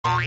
All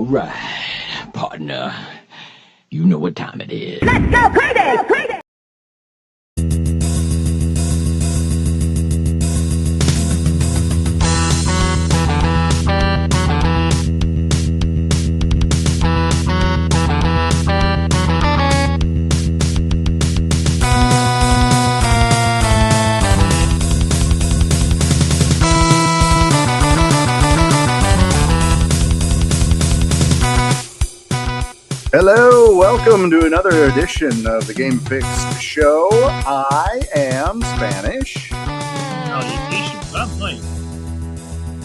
right, partner. You know what time it is. Let's go, Payday! Payday! Hello, welcome to another edition of the Game Fix Show. I am Spanish. Salutations, I'm Lane.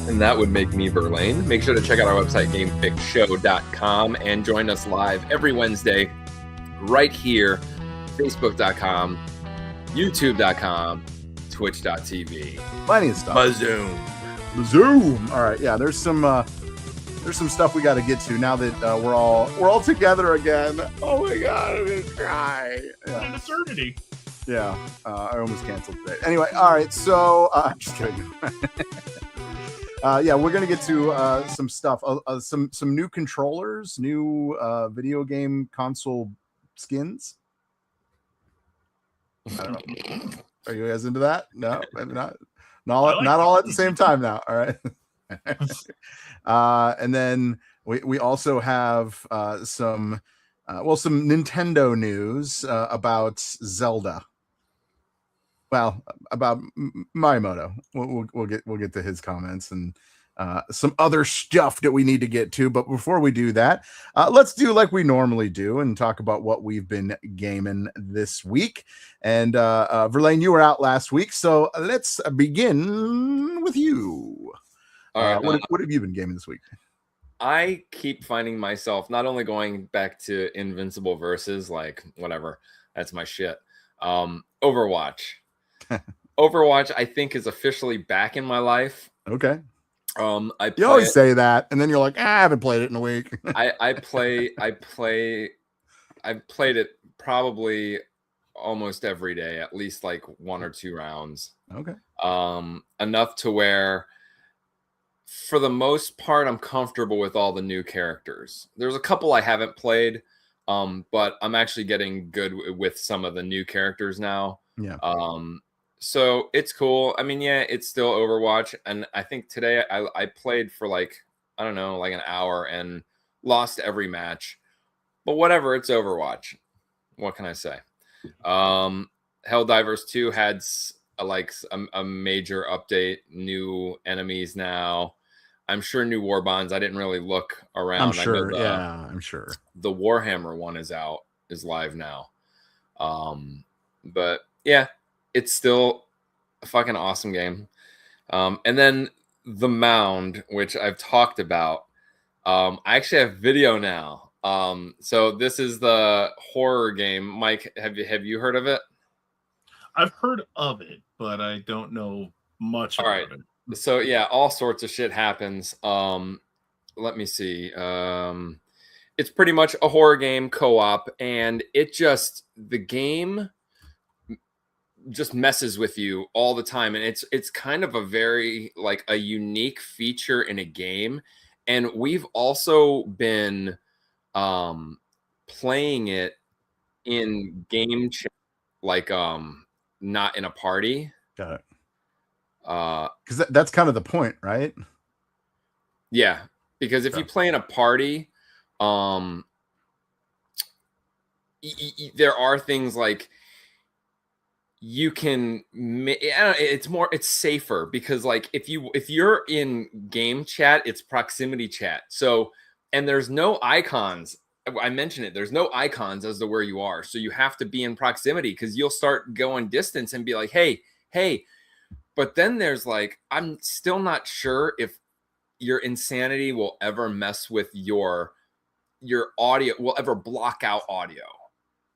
And that would make me Verlaine. Make sure to check out our website, gamefixshow.com, and join us live every Wednesday right here, facebook.com, youtube.com, twitch.tv. Plenty of stuff. Zoom. All right, yeah, there's some stuff we got to get to now that we're all together again. Oh my god, I'm gonna cry. What an eternity. Yeah, I almost canceled today. Anyway, all right, so just kidding. Yeah, we're gonna get to some stuff, some new controllers, new video game console skins. I don't know. Are you guys into that? No, maybe not. Not all at the same time now. All right. And then we also have some Nintendo news about Zelda. Well, about Miyamoto. We'll get to his comments and some other stuff that we need to get to. But before we do that, let's do like we normally do and talk about what we've been gaming this week. And Verlaine, you were out last week, so let's begin with you. All right, what have you been gaming this week? I keep finding myself not only going back to Invincible Versus, like whatever, that's my shit. Overwatch. Overwatch, I think, is officially back in my life. Okay. You always say that, and then you're like, I haven't played it in a week. I play I've played it probably almost every day, at least like 1 or 2 rounds. Okay. Enough to where, for the most part, I'm comfortable with all the new characters. There's a couple I haven't played, but I'm actually getting good with some of the new characters now. Yeah. So it's cool. I mean, yeah, it's still Overwatch, and I think today I played for like, I don't know, like an hour and lost every match. But whatever, it's Overwatch. What can I say? Helldivers 2 had a major update, new enemies now. I'm sure new war bonds. I didn't really look around. I'm sure. I know I'm sure. The Warhammer one is live now. But yeah, it's still a fucking awesome game. And then The Mound, which I've talked about. I actually have video now. So this is the horror game. Mike, have you heard of it? I've heard of it, but I don't know much about it. So yeah, all sorts of shit happens. Let me see. It's pretty much a horror game co-op, and the game just messes with you all the time, and it's kind of a very like a unique feature in a game. And we've also been playing it in game chat, like not in a party. Got it. Because that's kind of the point, right? Yeah, because if you play in a party, there are things like you can. It's safer because like if you're in game chat, it's proximity chat. So and there's no icons. I mentioned it. There's no icons as to where you are, so you have to be in proximity because you'll start going distance and be like, hey. But then there's like, I'm still not sure if your insanity will ever mess with your audio, will ever block out audio.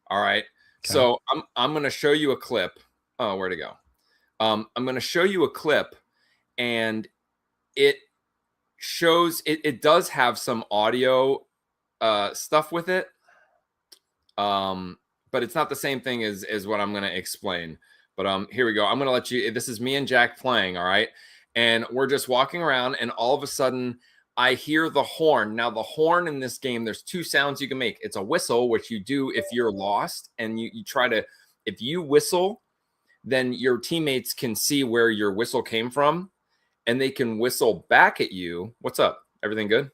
All right. Okay. So I'm going to show you a clip. Oh, where'd it go? I'm going to show you a clip, and it shows it does have some audio stuff with it. But it's not the same thing as what I'm going to explain. But here we go. I'm going to let you. This is me and Jack playing, all right? And we're just walking around, and all of a sudden, I hear the horn. Now, the horn in this game, there's 2 sounds you can make. It's a whistle, which you do if you're lost, and you try to. If you whistle, then your teammates can see where your whistle came from, and they can whistle back at you. What's up? Everything good?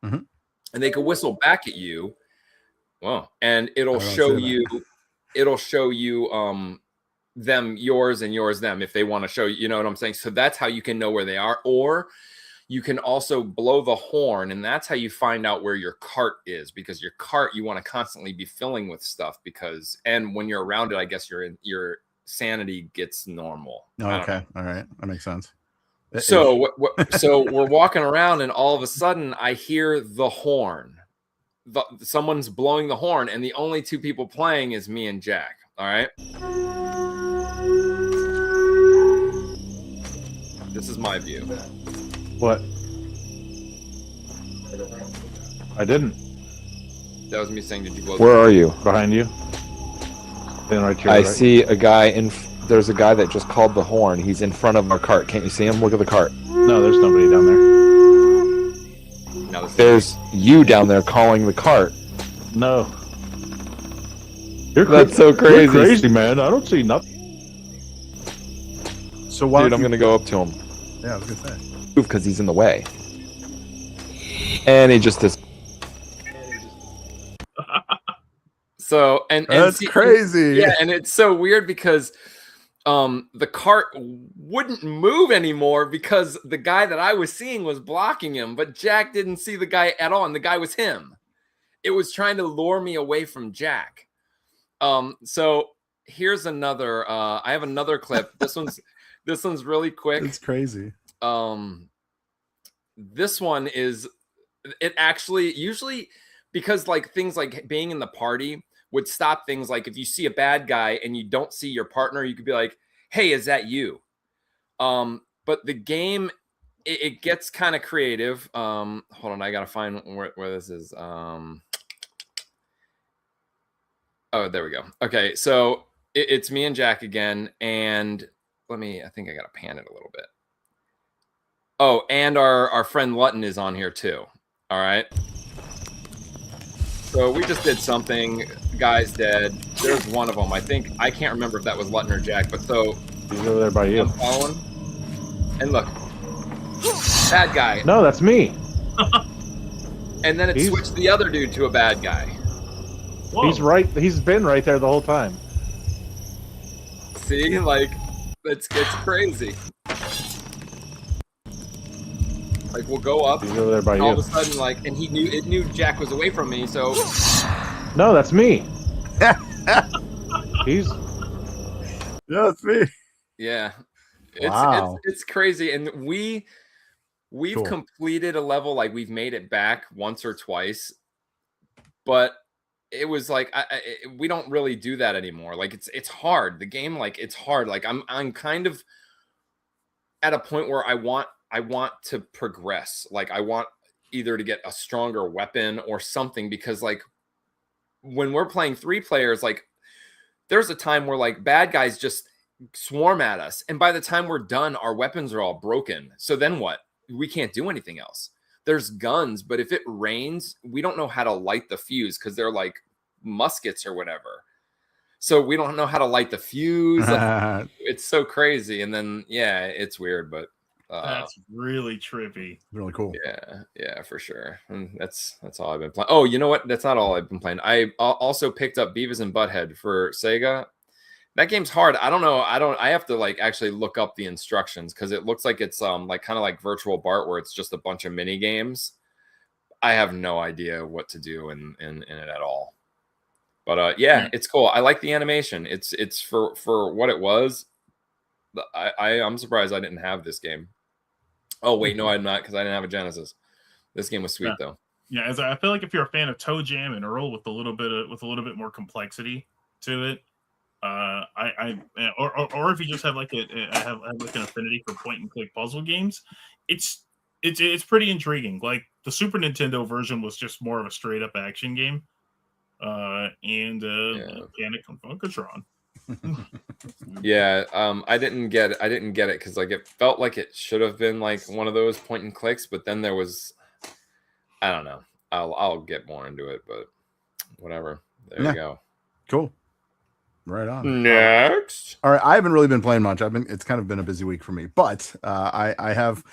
Mm-hmm. And they can whistle back at you. Well, and it'll show you. It'll show you. Them yours and yours them if they want to show you know what I'm saying. So that's how you can know where they are. Or you can also blow the horn, and that's how you find out where your cart is, because your cart you want to constantly be filling with stuff, because and when you're around it, I guess your sanity gets normal. Okay, all right, that makes sense. So so we're walking around, and all of a sudden I hear the horn. Someone's blowing the horn, and the only 2 people playing is me and Jack. All right. This is my view. What? I didn't. That was me saying, did you blow? Where are you? Behind you. Right here, I right? see a guy there's a guy that just called the horn. He's in front of our cart. Can't you see him? Look at the cart. No, there's nobody down there. No, there's you down there calling the cart. No. That's so crazy. You're crazy, man. I don't see nothing. So why? Dude, I'm gonna go up to him. Yeah, I was gonna say. Because he's in the way. And he just is. So and that's crazy. Yeah, and it's so weird because the cart wouldn't move anymore because the guy that I was seeing was blocking him, but Jack didn't see the guy at all, and the guy was him. It was trying to lure me away from Jack. So here's another. I have another clip. This one's really quick. It's crazy. This one is. It actually usually because like things like being in the party would stop things like if you see a bad guy and you don't see your partner, you could be like, "Hey, is that you?" But the game it gets kind of creative. Hold on, I gotta find where this is. Oh, there we go. Okay, so it's me and Jack again, and I think I gotta pan it a little bit. Oh, and our friend Lutton is on here too. All right. So we just did something. Guy's dead. There's one of them. I can't remember if that was Lutton or Jack, but so He's over there by you. I'm following. And look, bad guy. No, that's me. And then it He's- switched the other dude to a bad guy. Whoa. He's right. He's been right there the whole time. See, like it's crazy. Like we'll go up, He's over there by and all you. of a sudden, like, and it knew Jack was away from me, so No, that's me. He's Yeah, it's me. yeah, Wow. it's crazy, and we've Cool. completed a level, like we've made it back once or twice, but it was like we don't really do that anymore. Like it's hard. The game, like it's hard. Like I'm kind of at a point where I want to progress. Like I want either to get a stronger weapon or something, because like when we're playing 3 players, like there's a time where like bad guys just swarm at us, and by the time we're done, our weapons are all broken. So then what? We can't do anything else. There's guns, but if it rains, we don't know how to light the fuse because they're like muskets or whatever. So we don't know how to light the fuse. Like, it's so crazy. And then yeah, it's weird, but That's really trippy. Really cool. yeah, for sure. And that's all I've been playing. Oh, you know what? That's not all I've been playing. I also picked up Beavis and Butthead for Sega. That game's hard. I don't know. I have to like actually look up the instructions because it looks like it's like kind of like Virtual Bart, where it's just a bunch of mini games. I have no idea what to do in it at all. But yeah, it's cool. I like the animation. It's for what it was. I'm surprised I didn't have this game. Oh wait, no, I'm not, because I didn't have a Genesis. This game was sweet though. Yeah, as I feel like if you're a fan of Toe Jam and Earl with a little bit more complexity to it, or if you just have like have like an affinity for point and click puzzle games, it's pretty intriguing. Like the Super Nintendo version was just more of a straight up action game, and Panic on Funkatron. Yeah, I didn't get it because like it felt like it should have been like one of those point and clicks, but then there was, I don't know. I'll get more into it, but whatever. There you go. Cool. Right on. Next. All right, I haven't really been playing much. It's kind of been a busy week for me, but I have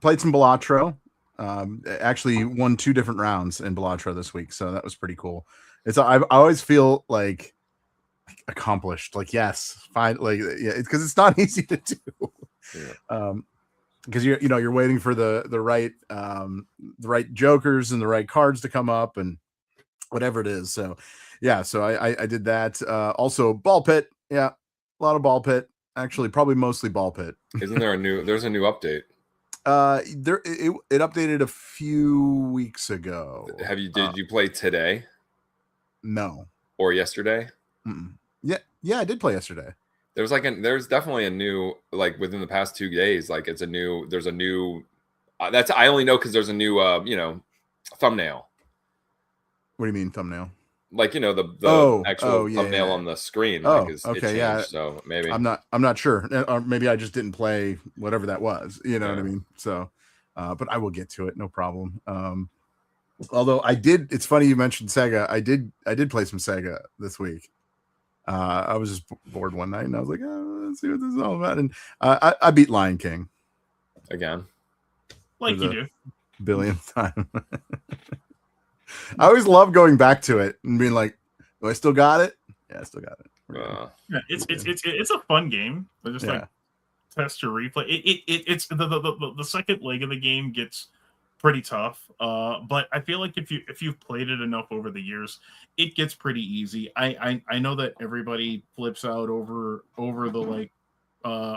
played some Balatro. Actually won 2 different rounds in Balatro this week, so that was pretty cool. I always feel like accomplished. Like yes, fine. Like yeah, because it's not easy to do. Yeah. Because you're waiting for the right jokers and the right cards to come up and whatever it is. So yeah, so I did that. Also Ball Pit. Yeah, a lot of Ball Pit. Actually, probably mostly Ball Pit. Isn't there there's a new update? It updated a few weeks ago. Did you play today No. or yesterday? Mm-mm. Yeah, I did play yesterday. There's definitely a new, like within the past 2 days, like there's a new that's I only know because there's a new thumbnail. What do you mean thumbnail? Like the actual yeah, thumbnail yeah. on the screen. Oh, like, it okay, changed, yeah. So maybe I'm not sure, or maybe I just didn't play whatever that was. You know what I Yeah. mean? So, but I will get to it, no problem. Although it's funny you mentioned Sega. I did play some Sega this week. I was just bored one night and I was like, oh, let's see what this is all about. And I beat Lion King again. Like For you the do. billionth time. I always love going back to it and being like, "Do I still got it? Yeah, I still got it." Yeah, it's a fun game. But just like test your replay. It's the second leg of the game gets pretty tough. But I feel like if you've played it enough over the years, it gets pretty easy. I know that everybody flips out over the like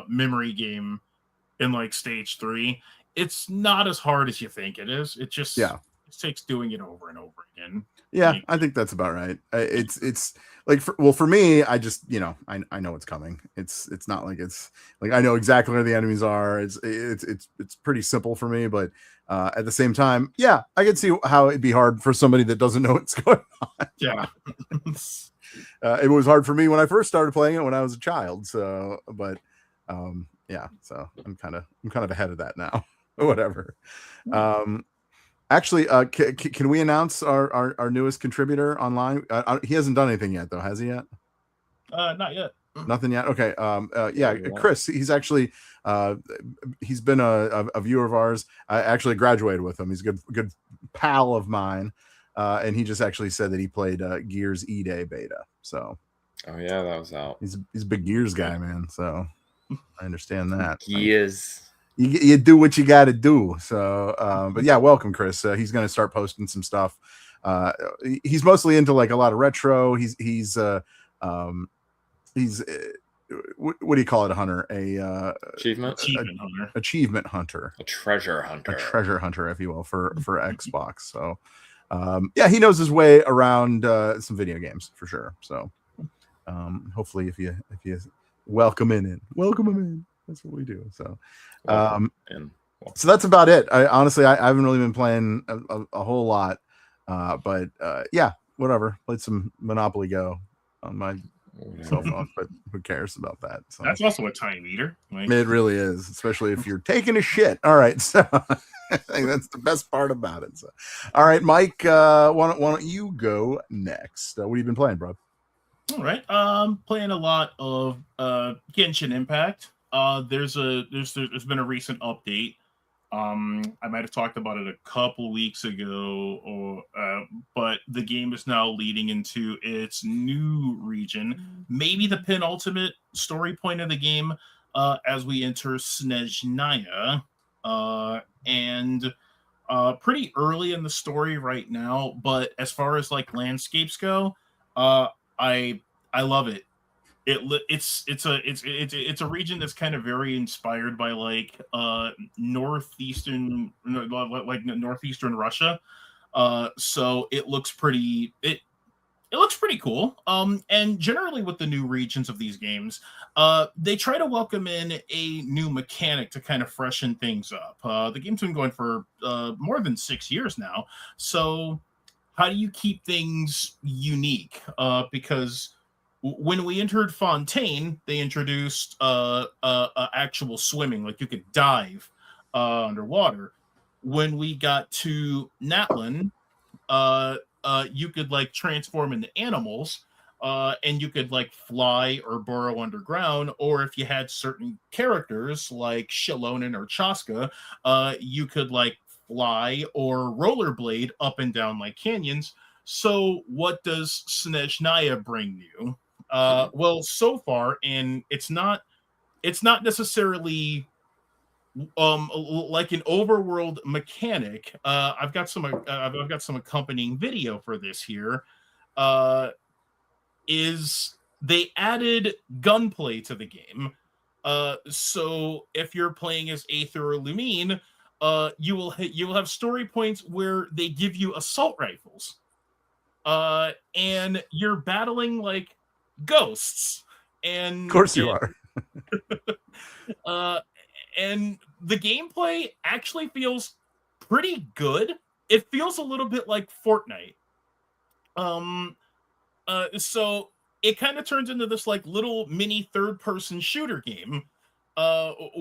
memory game in like stage 3. It's not as hard as you think it is. It just takes doing it over and over again. Yeah, Like, I think that's about right. It's like for me, I just I know it's coming. It's not like it's like I know exactly where the enemies are. It's pretty simple for me, but at the same time, yeah, I can see how it'd be hard for somebody that doesn't know what's going on. yeah. It was hard for me when I first started playing it when I was a child. So, but yeah, so I'm kind of ahead of that now. Whatever. Actually, can we announce our newest contributor online? He hasn't done anything yet, though, has he yet? Not yet. Nothing yet. Okay. Yeah, Chris. He's actually he's been a viewer of ours. I actually graduated with him. He's a good pal of mine, and he just actually said that he played Gears E-Day beta. So. Oh yeah, that was out. He's a big Gears guy, man. So I understand that. Gears. You do what you got to do. So, but yeah, welcome, Chris. He's going to start posting some stuff. He's mostly into like a lot of retro. He's what do you call it? A hunter, achievement hunter, a treasure hunter, if you will, for Xbox. So, yeah, he knows his way around some video games for sure. So, hopefully, if you welcome him in. That's what we do. So, so that's about it. I haven't really been playing a whole lot, but yeah, whatever. Played some Monopoly Go on my cell phone, but who cares about that? So that's also a time eater. Like, it really is, especially if you're taking a shit. All right, so I think that's the best part about it. So, all right, Mike, why don't you go next? What have you been playing, bro? All right, playing a lot of Genshin Impact. There's been a recent update. I might have talked about it a couple weeks ago, but the game is now leading into its new region, maybe the penultimate story point of the game, as we enter Snezhnaya, and pretty early in the story right now. But as far as like landscapes go, I love it. It's a region that's kind of very inspired by like northeastern Russia, so it looks pretty cool. And generally with the new regions of these games, they try to welcome in a new mechanic to kind of freshen things up. The game's been going for more than 6 years now, so how do you keep things unique? Because when we entered Fontaine, they introduced actual swimming, like you could dive underwater. When we got to Natlan, you could like transform into animals, and you could like fly or burrow underground. Or if you had certain characters like Shilonen or Chaska, you could like fly or rollerblade up and down like canyons. So what does Snezhnaya bring you? Well, so far, and it's not necessarily like an overworld mechanic. I've got some accompanying video for this here. Is they added gunplay to the game. So if you're playing as Aether or Lumine, you will have story points where they give you assault rifles, and you're battling like ghosts, and of course you are. And the gameplay actually feels pretty good. It feels a little bit like Fortnite. So it kind of turns into this like little mini third-person shooter game,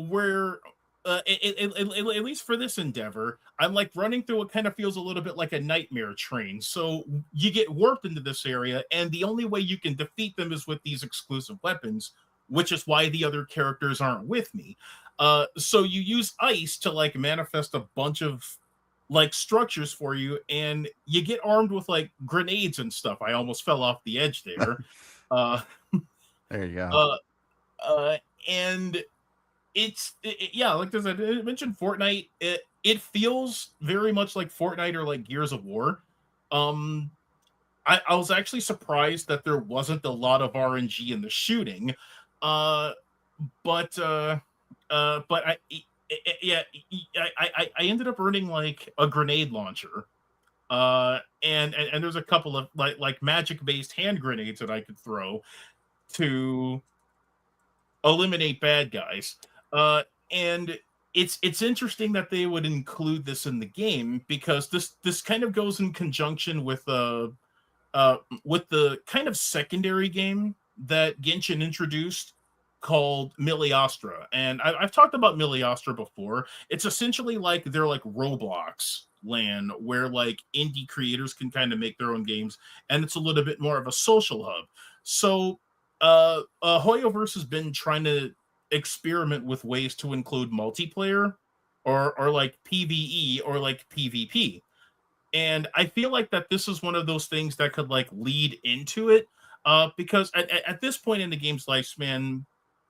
where at least for this endeavor, I'm like running through what kind of feels a little bit like a nightmare train. So you get warped into this area, and the only way you can defeat them is with these exclusive weapons, which is why the other characters aren't with me. So you use ice to like manifest a bunch of like structures for you, and you get armed with like grenades and stuff. I almost fell off the edge there. There you go. And yeah, like as I mentioned, Fortnite, it feels very much like Fortnite or like Gears of War. I was actually surprised that there wasn't a lot of RNG in the shooting, but I ended up earning like a grenade launcher And there's a couple of like magic based hand grenades that I could throw to eliminate bad guys. And it's interesting that they would include this in the game, because this kind of goes in conjunction with the kind of secondary game that Genshin introduced called Miliastra. And I've talked about Miliastra before. It's essentially like they're like Roblox land, where like indie creators can kind of make their own games, and it's a little bit more of a social hub. So Hoyoverse has been trying to experiment with ways to include multiplayer or like PvE or like PvP. And I feel like that this is one of those things that could like lead into it, because at this point in the game's lifespan,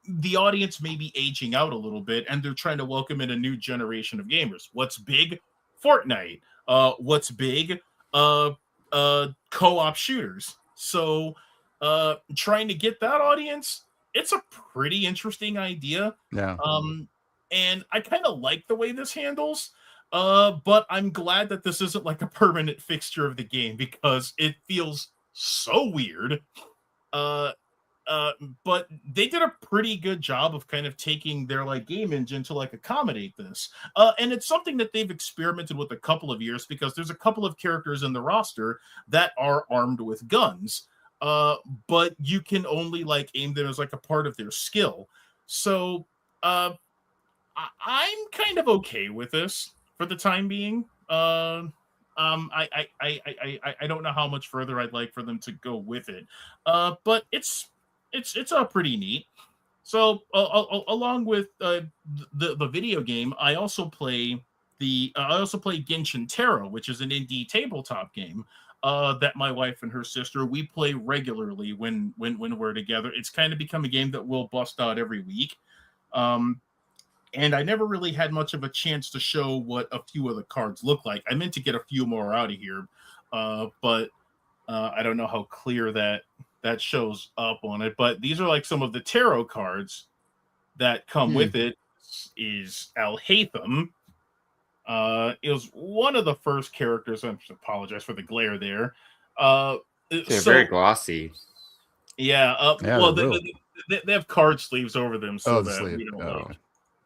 the audience may be aging out a little bit, and they're trying to welcome in a new generation of gamers. What's big? Fortnite. What's big? Co-op shooters. So trying to get that audience, it's a pretty interesting idea. Yeah. And I kind of like the way this handles. But I'm glad that this isn't like a permanent fixture of the game, because it feels so weird. But they did a pretty good job of kind of taking their like game engine to like accommodate this. And it's something that they've experimented with a couple of years, because there's a couple of characters in the roster that are armed with guns. But you can only like aim them as like a part of their skill. So I'm kind of okay with this for the time being. I don't know how much further I'd like for them to go with it. But it's pretty neat. So along with the video game, I also play Genshin Terra, which is an indie tabletop game that my wife and her sister, we play regularly when we're together. It's kind of become a game that we'll bust out every week. And I never really had much of a chance to show what a few of the cards look like. I meant to get a few more out of here, but I don't know how clear that shows up on it. But these are like some of the tarot cards that come with it. Is Alhaitham. It was one of the first characters. I apologize for the glare there. They're very glossy. Yeah. Yeah, well, really. they have card sleeves over them, so that sleeve. we don't like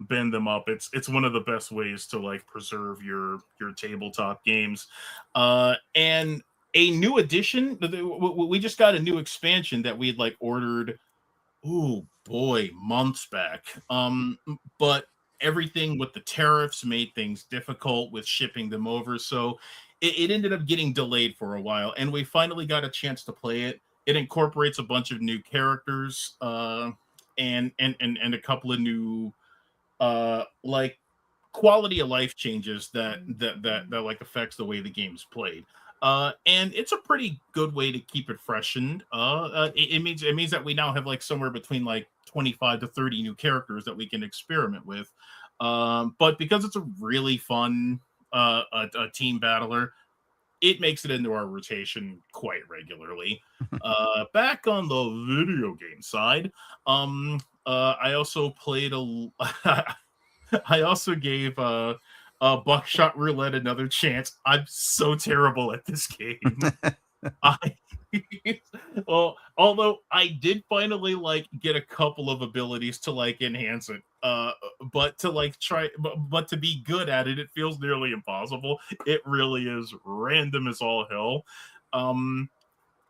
bend them up. It's one of the best ways to like preserve your tabletop games. And a new addition, we just got a new expansion that we'd like ordered, oh boy, months back. But everything with the tariffs made things difficult with shipping them over, so it ended up getting delayed for a while, and we finally got a chance to play it. It incorporates a bunch of new characters, and a couple of new like quality of life changes that like affects the way the game's played. And it's a pretty good way to keep it freshened. It means that we now have like somewhere between like 25 to 30 new characters that we can experiment with. But because it's a really fun a team battler, it makes it into our rotation quite regularly. Back on the video game side, I also played I also gave Buckshot Roulette another chance. I'm so terrible at this game. Well, although I did finally like get a couple of abilities to like enhance it, but to like try, but to be good at it, it feels nearly impossible. It really is random as all hell.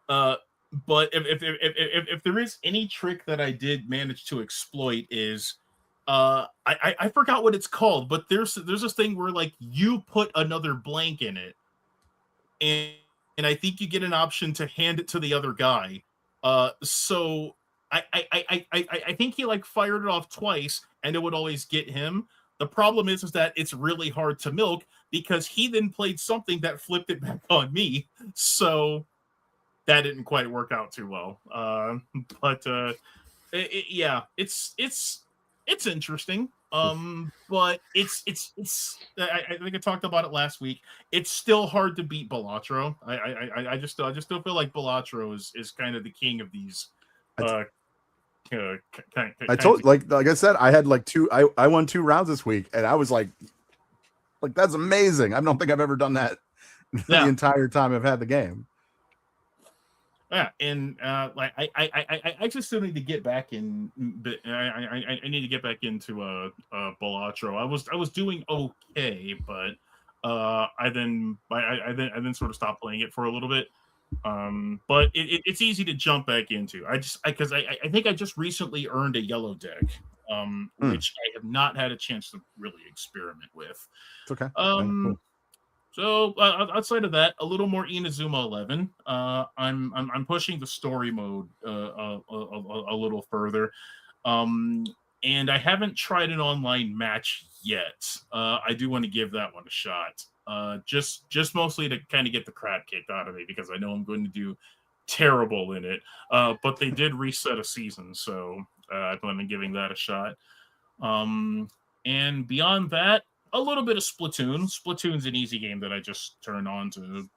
But if there is any trick that I did manage to exploit is, I forgot what it's called, but there's this thing where like you put another blank in it, and I think you get an option to hand it to the other guy. So I think he like fired it off twice, and it would always get him. The problem is that it's really hard to milk because he then played something that flipped it back on me. So that didn't quite work out too well. But yeah, it's interesting. But it's I think I talked about it last week. It's still hard to beat Balatro. I just still feel like Balatro is kind of the king of these. I told like I said, I had like I won 2 rounds this week, and I was like that's amazing. I don't think I've ever done that the entire time I've had the game. Yeah, and like I just still need to get back in. I need to get back into Balatro. I was doing okay, but I then sort of stopped playing it for a little bit. But it's easy to jump back into. I think I just recently earned a yellow deck, which I have not had a chance to really experiment with. It's okay. Cool. So outside of that, a little more Inazuma 11. I'm pushing the story mode a little further, and I haven't tried an online match yet. I do want to give that one a shot. Just mostly to kind of get the crap kicked out of me because I know I'm going to do terrible in it. But they did reset a season, so I plan on giving that a shot. And beyond that, a little bit of Splatoon. Splatoon's an easy game that I just turned on to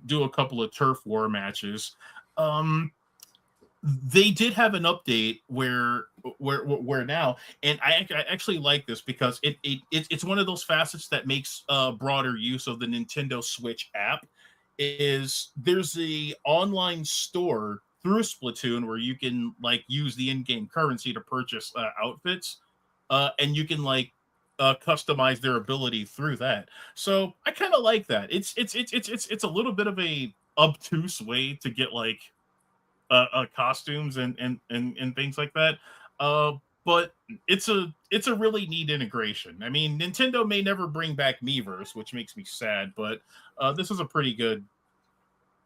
do a couple of turf war matches. They did have an update where now, and I actually like this because it's one of those facets that makes broader use of the Nintendo Switch app. Is there's a online store through Splatoon where you can like use the in-game currency to purchase outfits, and you can like customize their ability through that. So I kind of like that. It's a little bit of a obtuse way to get like costumes and things like that. But it's a really neat integration. I mean, Nintendo may never bring back Miiverse, which makes me sad, but this is a pretty good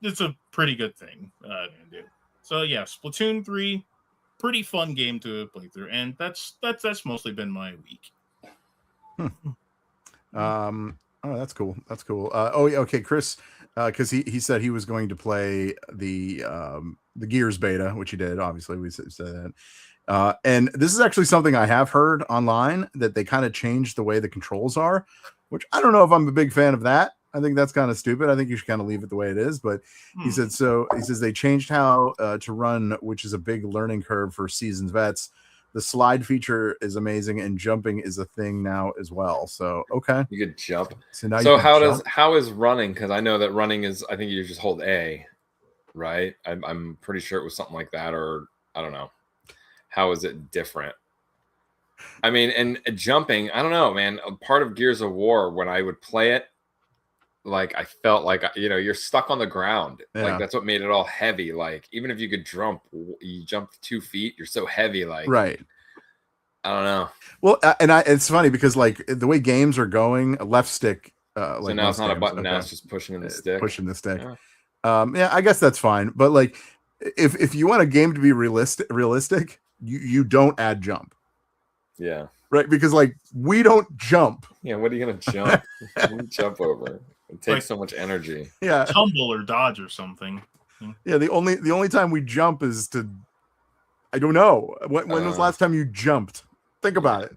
thing to do. So yeah, Splatoon 3, pretty fun game to play through, and that's mostly been my week. Oh, that's cool. Oh yeah, okay, Chris, because he said he was going to play the Gears beta, which he did. Obviously, we said that. And this is actually something I have heard online, that they kind of changed the way the controls are, which I don't know if I'm a big fan of that. I think that's kind of stupid. I think you should kind of leave it the way it is. But he says they changed how to run, which is a big learning curve for seasoned vets. The slide feature is amazing, and jumping is a thing now as well. So okay, you could jump. So how is running? Because I know that running is, I think you just hold A, right? I'm pretty sure it was something like that, or I don't know. How is it different? I mean, and jumping, I don't know, man. A part of Gears of War, when I would play it, like I felt like, you know, you're stuck on the ground. Yeah. Like that's what made it all heavy. Like even if you could jump 2 feet, you're so heavy. Like right. I don't know. Well, it's funny because like the way games are going, left stick. So now it's not a button. Now it's just pushing the stick. Pushing the stick. Yeah. Yeah, I guess that's fine. But like, if you want a game to be realistic, you don't add jump. Yeah. Right, because like we don't jump. Yeah, what are you gonna jump? What do you jump over? It takes like, so much energy. Yeah, tumble or dodge or something. Yeah, the only time we jump is to, I don't know. When was the last time you jumped? Think about it.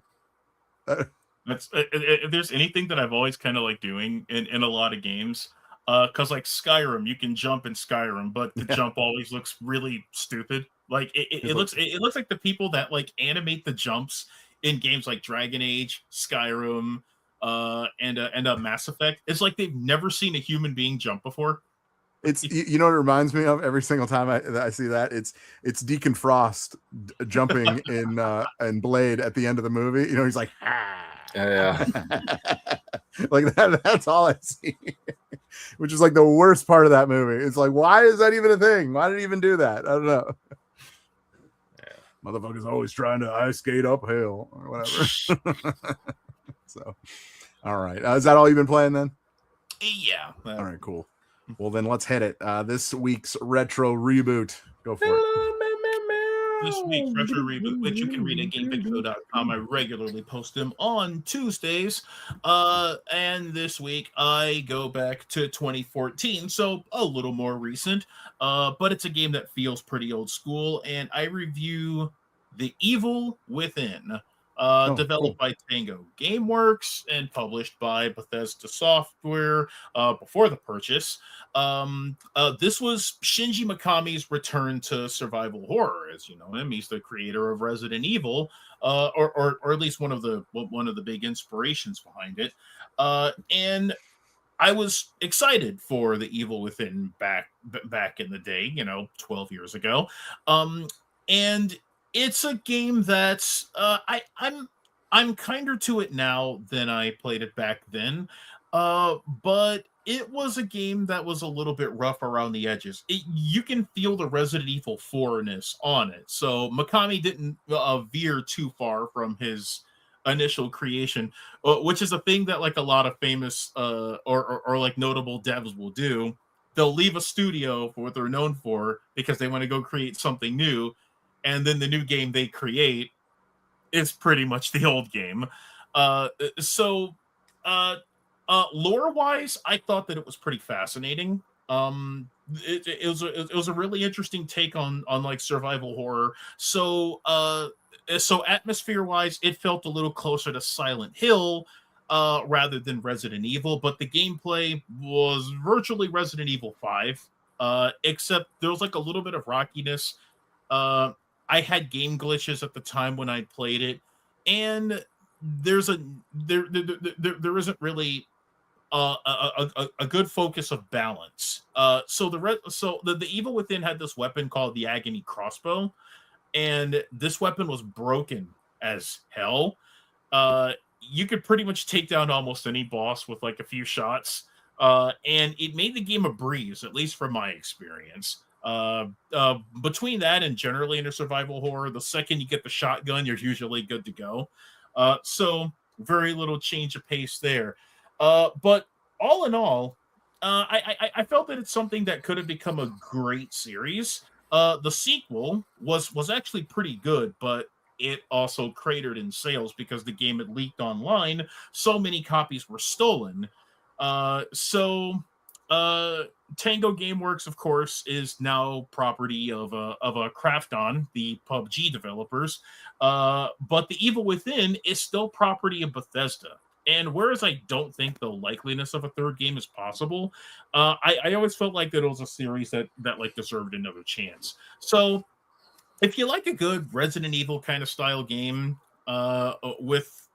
That's if there's anything that I've always kind of like doing in a lot of games, because like Skyrim, you can jump in Skyrim, but the jump always looks really stupid. Like it looks like the people that like animate the jumps in games like Dragon Age, Skyrim, and Mass Effect. It's like they've never seen a human being jump before. It's you know what it reminds me of every single time I see that? It's Deacon Frost jumping in Blade at the end of the movie. You know, he's like, yeah. Like that's all I see. Which is like the worst part of that movie. It's like, why is that even a thing? Why did he even do that? I don't know. Motherfucker's always trying to ice skate uphill or whatever. So, all right. Is that all you've been playing then? Yeah. All right, cool. Well, then let's hit it. This week's retro reboot. Go for it. This week's retro reboot, which you can read at GameFixShow.com. I regularly post them on Tuesdays. And this week I go back to 2014, so a little more recent. But it's a game that feels pretty old school, and I review The Evil Within. Developed by Tango Gameworks and published by Bethesda Software before the purchase. This was Shinji Mikami's return to survival horror. As you know him, he's the creator of Resident Evil, or at least one of the big inspirations behind it. And I was excited for The Evil Within back in the day, 12 years ago. And it's a game that's I'm kinder to it now than I played it back then. But it was a game that was a little bit rough around the edges. You can feel the Resident Evil 4-ness on it. So Mikami didn't veer too far from his initial creation, which is a thing that like a lot of famous or like notable devs will do. They'll leave a studio for what they're known for because they want to go create something new, and then the new game they create is pretty much the old game. Lore wise, I thought that it was pretty fascinating. It was a really interesting take on like survival horror. So atmosphere wise, it felt a little closer to Silent Hill rather than Resident Evil, but the gameplay was virtually Resident Evil 5, except there was like a little bit of rockiness. I had game glitches at the time when I played it, and there isn't really a good focus of balance. So the Evil Within had this weapon called the Agony Crossbow, and this weapon was broken as hell. You could pretty much take down almost any boss with like a few shots, and it made the game a breeze, at least from my experience. Between that and generally in a survival horror, the second you get the shotgun, you're usually good to go. So very little change of pace there. But all in all, I felt that it's something that could have become a great series. The sequel was actually pretty good, but it also cratered in sales because the game had leaked online. So many copies were stolen. Tango Gameworks, of course, is now property of Krafton, the PUBG developers. But The Evil Within is still property of Bethesda. And whereas I don't think the likeliness of a third game is possible, I always felt like that it was a series that like deserved another chance. So if you like a good Resident Evil kind of style game with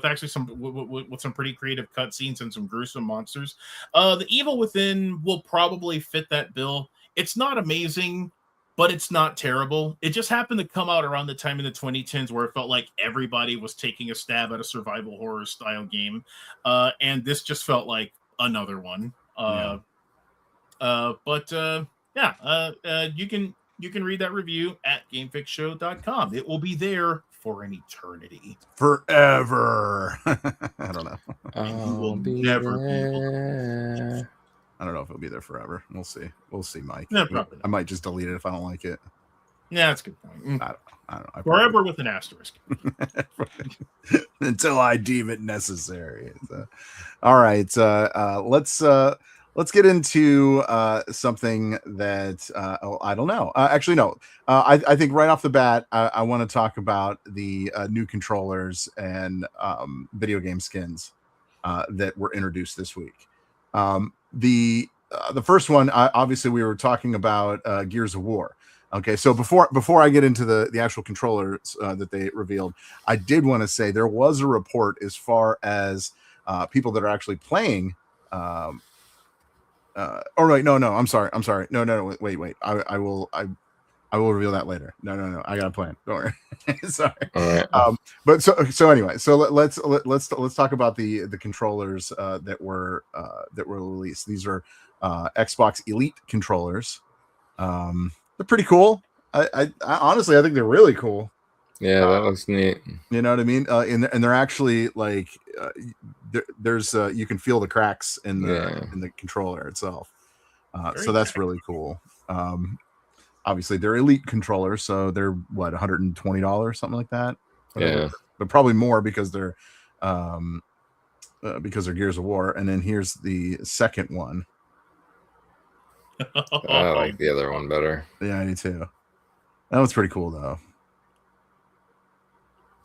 actually some pretty creative cutscenes and some gruesome monsters, The Evil Within will probably fit that bill. It's not amazing, but it's not terrible. It just happened to come out around the time in the 2010s where it felt like everybody was taking a stab at a survival horror style game, and this just felt like another one. You can read that review at GameFixShow.com. It will be there for an eternity, forever. I don't know. You will never be able to. I don't know if it'll be there forever. We'll see. We'll see, Mike. No, probably not. I might just delete it if I don't like it. Yeah, that's a good point. I don't know. Forever with an asterisk. Until I deem it necessary. All right. Let's get into something that I don't know. Actually, no. I think right off the bat, I want to talk about the new controllers and video game skins that were introduced this week. The first one, obviously, we were talking about Gears of War. Okay, so before I get into the actual controllers that they revealed, I did want to say there was a report as far as people that are actually playing. Oh right, no, I'm sorry. No, wait. I will reveal that later. No, I got a plan. Don't worry. Sorry. All right. But so anyway, so let's talk about the controllers that were released. These are Xbox Elite controllers. They're pretty cool. I honestly, I think they're really cool. Yeah, that looks neat. You know what I mean? And they're actually like there's you can feel the cracks in the controller itself. So that's really cool. Obviously they're Elite controllers, so they're what, $120, something like that. Yeah, but probably more because they're Gears of War. And then here's the second one. I like the other one better. Yeah, I do too. That was pretty cool though.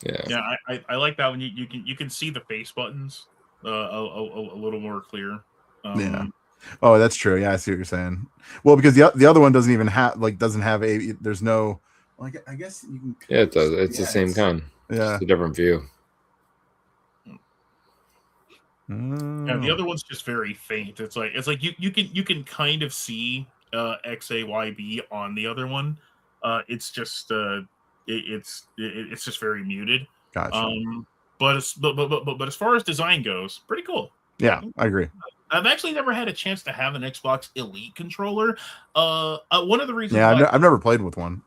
Yeah, I like that one. You can see the face buttons a little more clear. Yeah. Oh, that's true. Yeah, I see what you're saying. Well, because the other one doesn't even have there's no. Well, I guess you can. Yeah, it does. It's the same kind. Yeah, it's a different view. And the other one's just very faint. It's like you can kind of see XAYB on the other one. It's just it's just very muted. Gotcha. But as far as design goes, pretty cool. Yeah, I agree. I've actually never had a chance to have an Xbox Elite controller. One of the reasons. Yeah, I've never played with one.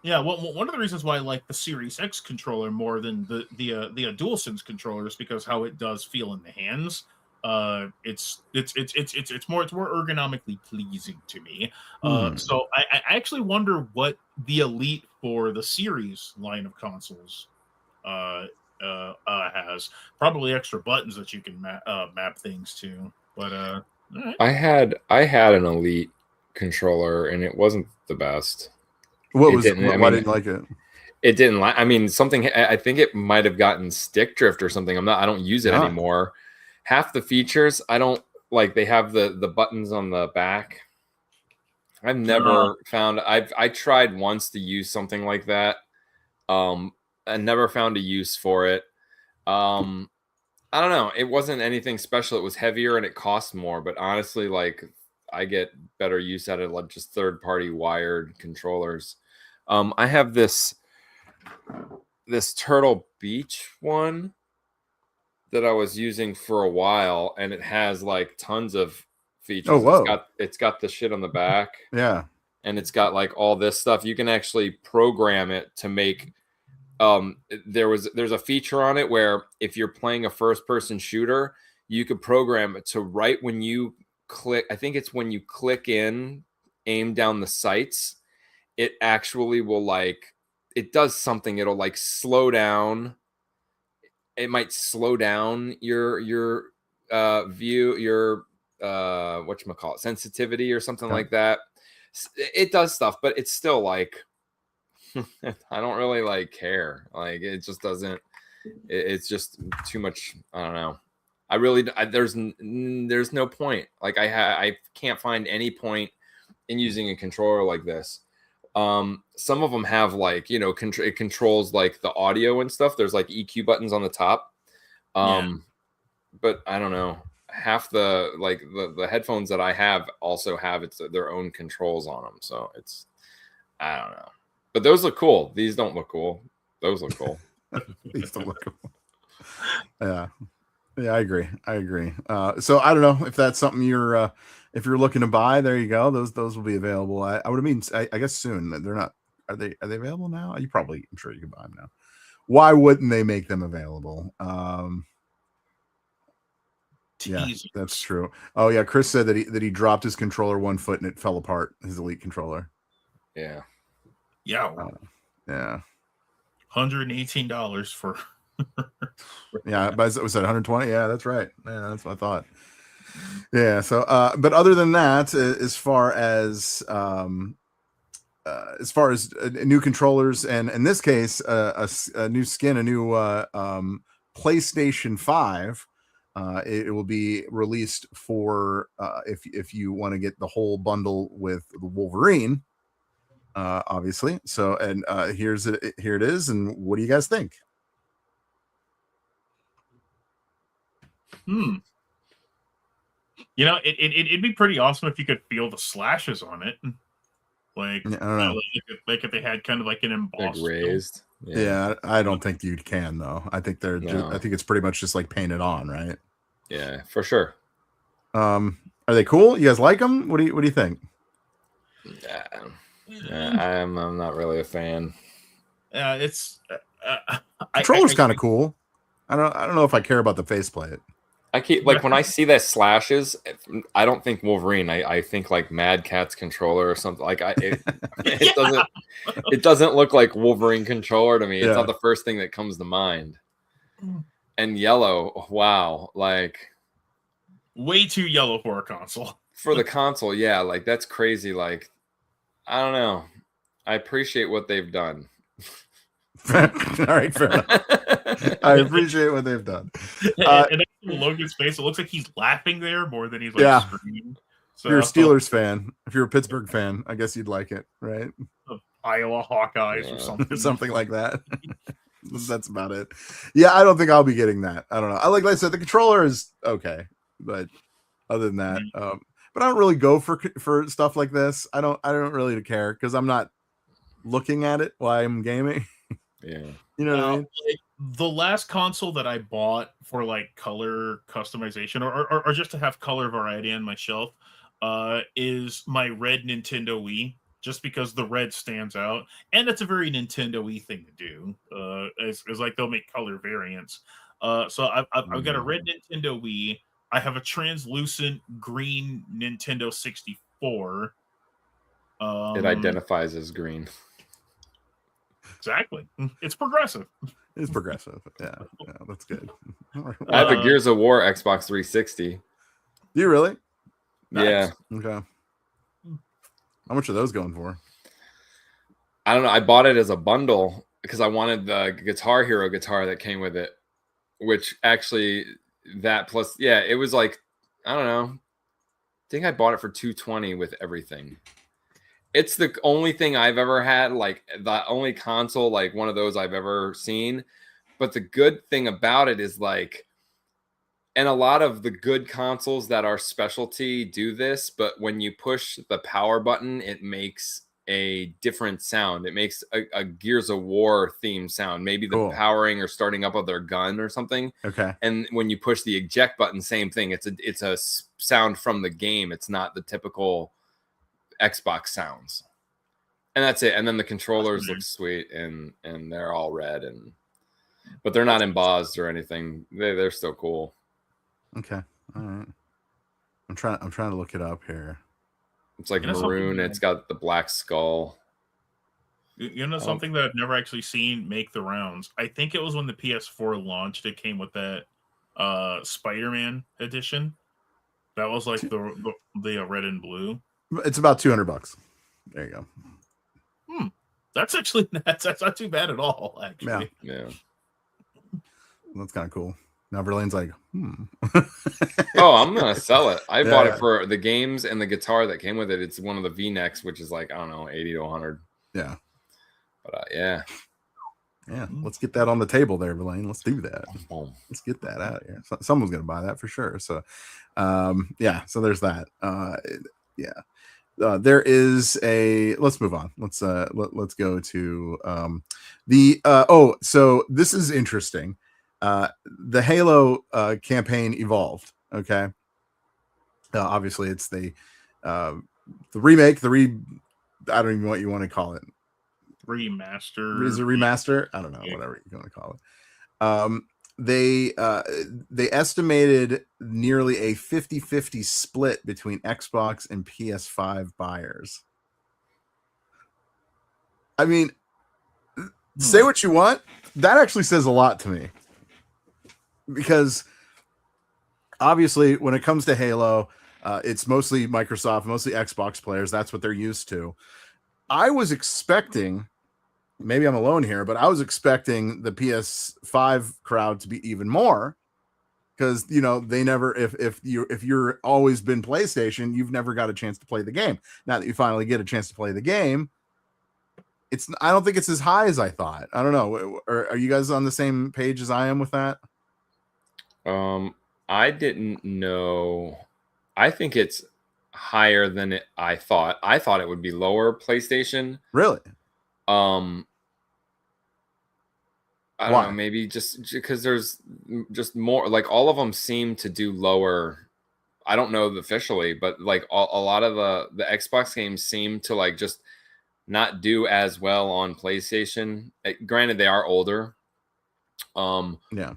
Yeah, well, one of the reasons why I like the Series X controller more than the DualSense controller is because how it does feel in the hands. It's more ergonomically pleasing to me. So I actually wonder what the Elite for the Series line of consoles has. Probably extra buttons that you can map things to. But right. I had an Elite controller and it wasn't the best. Why didn't you like it? It didn't like. I mean, something. I think it might have gotten stick drift or something. I don't use it anymore. Half the features I don't like. They have the buttons on the back. I've never found. I tried once to use something like that. I never found a use for it. I don't know. It wasn't anything special. It was heavier and it cost more. But honestly, like I get better use out of like just third-party wired controllers. I have this Turtle Beach one that I was using for a while, and it has like tons of features. Oh, whoa. It's got the shit on the back. Yeah. And it's got like all this stuff. You can actually program it to make there's a feature on it where if you're playing a first-person shooter, you could program it to right when you click, I think it's when you click in, aim down the sights, it actually will like, it does something. It'll like slow down. It might slow down your view, your whatchamacallit, sensitivity or something like that. It does stuff, but it's still like I don't really like care. Like it just doesn't. It's just too much. I don't know. There's no point. Like I can't find any point in using a controller like this. Some of them have like, you know, it controls like the audio and stuff. There's like EQ buttons on the top. But I don't know. Half the headphones that I have also have their own controls on them. So I don't know. But those look cool. These don't look cool. Those look cool. These don't look cool. Yeah. Yeah, I agree. So I don't know if that's something if you're looking to buy, there you go. Those will be available. I guess soon. They're not. Are they available now? I'm sure you can buy them now. Why wouldn't they make them available? Yeah, that's true. Oh yeah, Chris said that he dropped his controller 1 foot and it fell apart. His Elite controller. Yeah. Yeah. $118 for. Yeah, but was that 120? Yeah, that's right. Yeah, that's what I thought. Yeah. So, but other than that, as far as new controllers, and in this case, a new skin, a new PlayStation 5, it will be released for if you want to get the whole bundle with the Wolverine, obviously. So, and here it is. And what do you guys think? You know, it'd be pretty awesome if you could feel the slashes on it. Like, I don't know. Like if they had kind of like an embossed, like raised. Yeah, I don't think you can though. I think I think it's pretty much just like painted on, right? Yeah, for sure. Are they cool? You guys like them? What do you think? I'm not really a fan. It's controller's kind of cool. I don't know if I care about the faceplate. I keep like when I see that slashes, I don't think Wolverine. I think like Mad Cat's controller or something. Like it doesn't look like Wolverine controller to me. It's not the first thing that comes to mind. And yellow, wow, like way too yellow for a console. For the console, yeah, like that's crazy. Like I don't know. I appreciate what they've done. All right, fair enough. I appreciate what they've done. And Logan's face, it looks like he's laughing there more than he's like screaming. So, if you're a Steelers fan, if you're a Pittsburgh fan, I guess you'd like it, right? Iowa Hawkeyes or something. Something like that. That's about it. Yeah, I don't think I'll be getting that. I don't know. Like I said, the controller is okay, but other than that, but I don't really go for stuff like this. I don't really care because I'm not looking at it while I'm gaming. Yeah. You know what I mean? Like, the last console that I bought for like color customization or just to have color variety on my shelf is my red Nintendo Wii, just because the red stands out, and it's a very Nintendo Wii thing to do. Is like they'll make color variants. So I've got a red Nintendo Wii. I have a translucent green Nintendo 64. It identifies as green. Exactly. It's progressive. It's progressive. Yeah, that's good. I have a Gears of War Xbox 360. Do you really? Yeah. Okay. How much are those going for? I don't know. I bought it as a bundle because I wanted the Guitar Hero guitar that came with it, which actually that plus, yeah, it was like, I don't know. I think I bought it for $220 with everything. It's the only thing I've ever had, like the only console, like one of those I've ever seen. But the good thing about it is like, and a lot of the good consoles that are specialty do this, but when you push the power button, it makes a different sound. It makes a Gears of War theme sound, maybe the powering or starting up of their gun or something. Okay. And when you push the eject button, same thing. It's a sound from the game. It's not the typical Xbox sounds. And that's it. And then the controllers look sweet and they're all red but they're not embossed or anything. They're still cool. Okay. All right. I'm trying to look it up here. It's like maroon. It's got the black skull. You know something that I've never actually seen make the rounds? I think it was when the PS4 launched, it came with that Spider-Man edition. That was like the red and blue. It's about $200. There you go. That's actually that's not too bad at all, actually. Yeah. That's kind of cool. Now Verlaine's like, Oh, I'm gonna sell it. I bought it for the games and the guitar that came with it. It's one of the V-necks, which is like, I don't know, 80 to 100. Yeah. But yeah. Let's get that on the table there, Verlaine. Let's do that. Let's get that out of here. Someone's gonna buy that for sure. So so there's that. There is a, let's move on. Let's go to so this is interesting. The Halo campaign evolved. Okay. Obviously it's the remake, I don't even know what you want to call it. Remaster. Is it remaster? I don't know, whatever you want to call it. They estimated nearly a 50-50 split between Xbox and PS5 buyers. I mean, say what you want, that actually says a lot to me. Because obviously when it comes to Halo, it's mostly Microsoft, mostly Xbox players. That's what they're used to. I was expecting, maybe I'm alone here, but I was expecting the PS5 crowd to be even more, because they never, if you're always been PlayStation, you've never got a chance to play the game. Now that you finally get a chance to play the game, I don't think it's as high as I thought. I don't know. Are you guys on the same page as I am with that? I didn't know. I think it's higher than I thought. I thought it would be lower PlayStation. Really? I don't know, maybe just because there's just more, like all of them seem to do lower. I don't know officially, but like a lot of the Xbox games seem to like just not do as well on PlayStation. Granted, they are older. Yeah.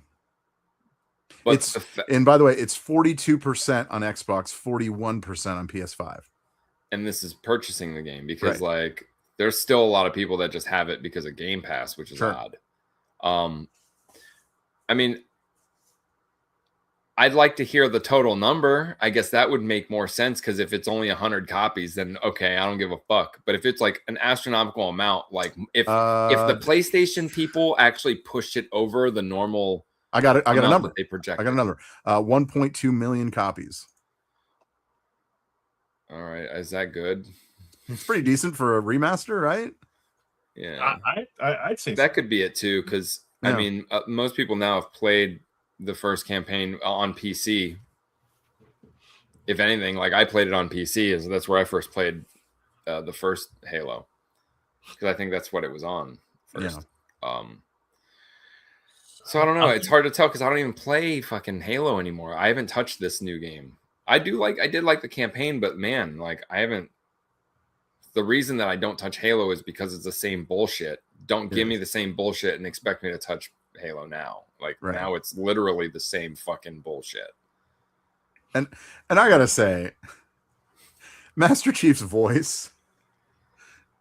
But and by the way, it's 42% on Xbox, 41% on PS5. And this is purchasing the game because like there's still a lot of people that just have it because of Game Pass, which is odd. I mean, I'd like to hear the total number. I guess that would make more sense, because if it's only 100 copies, then okay, I don't give a fuck. But if it's like an astronomical amount, like if the PlayStation people actually pushed it over the normal, I got a number. They project. I got a number. 1.2 million copies. All right, is that good? It's pretty decent for a remaster, right? Yeah, I'd say that could be it too, because I Yeah. mean, most people now have played the first campaign on PC. If anything, like I played it on PC, so that's where I first played the first Halo, because I think that's what it was on first. So I don't know. It's hard to tell because I don't even play fucking Halo anymore. I haven't touched this new game. I did like the campaign, but man, like I haven't. The reason that I don't touch Halo is because it's the same bullshit. Don't give me the same bullshit and expect me to touch Halo now. Like now it's literally the same fucking bullshit. And I gotta say, Master Chief's voice,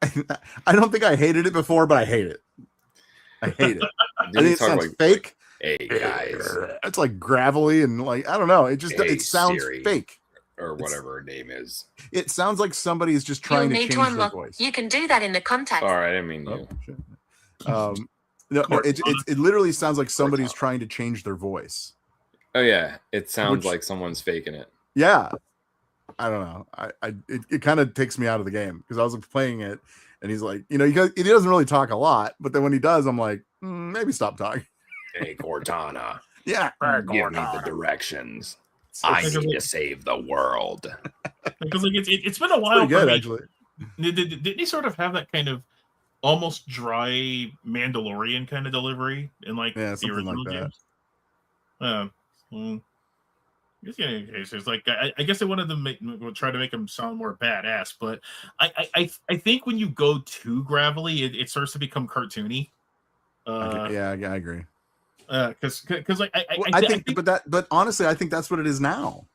I don't think I hated it before, but I hate it. I hate it. I think it sounds fake. Hey guys, it's like gravelly and like I don't know. It just it sounds Siri, fake or whatever her name is. It sounds like somebody is just trying to change their voice. You can do that in the context. All right, I mean you. No, it literally sounds like somebody's trying to change their voice. Oh yeah, it sounds like someone's faking it. Yeah, I don't know. It kind of takes me out of the game because I was playing it, and he's like, he doesn't really talk a lot, but then when he does, I'm like, maybe stop talking. Hey Cortana, yeah, give me the directions. I need to save the world. Because like it's been a while. Pretty good, actually. Didn't he sort of have that kind of almost dry Mandalorian kind of delivery in like the original games? It's like I guess they wanted to try to make him sound more badass, but I think when you go too gravelly, it starts to become cartoony. I agree. Because like I think, but honestly, I think that's what it is now.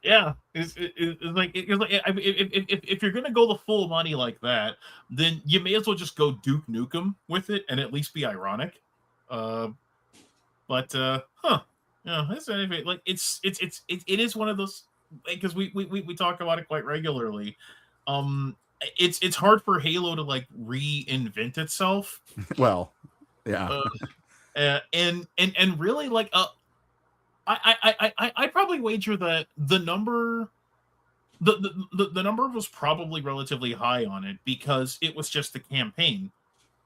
Yeah, it's like if you're gonna go the full money like that, then you may as well just go Duke Nukem with it and at least be ironic. Yeah, that's anyway. Like it is one of those because we talk about it quite regularly. It's hard for Halo to like reinvent itself. Well, yeah, and really like I probably wager that the number was probably relatively high on it because it was just the campaign.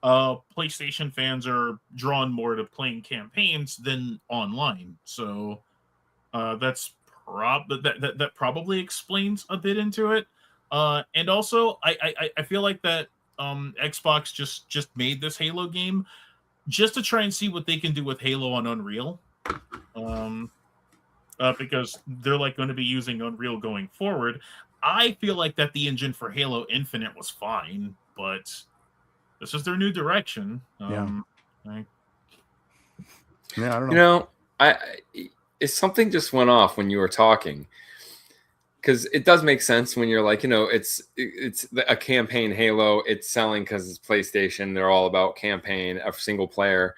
PlayStation fans are drawn more to playing campaigns than online, so that probably explains a bit into it. And also, I feel like that Xbox just made this Halo game just to try and see what they can do with Halo on Unreal. Because they're like going to be using Unreal going forward. I feel like that the engine for Halo Infinite was fine, but this is their new direction. I don't know. Something just went off when you were talking. Because it does make sense when you're like, it's a campaign Halo. It's selling because it's PlayStation. They're all about campaign, a single player.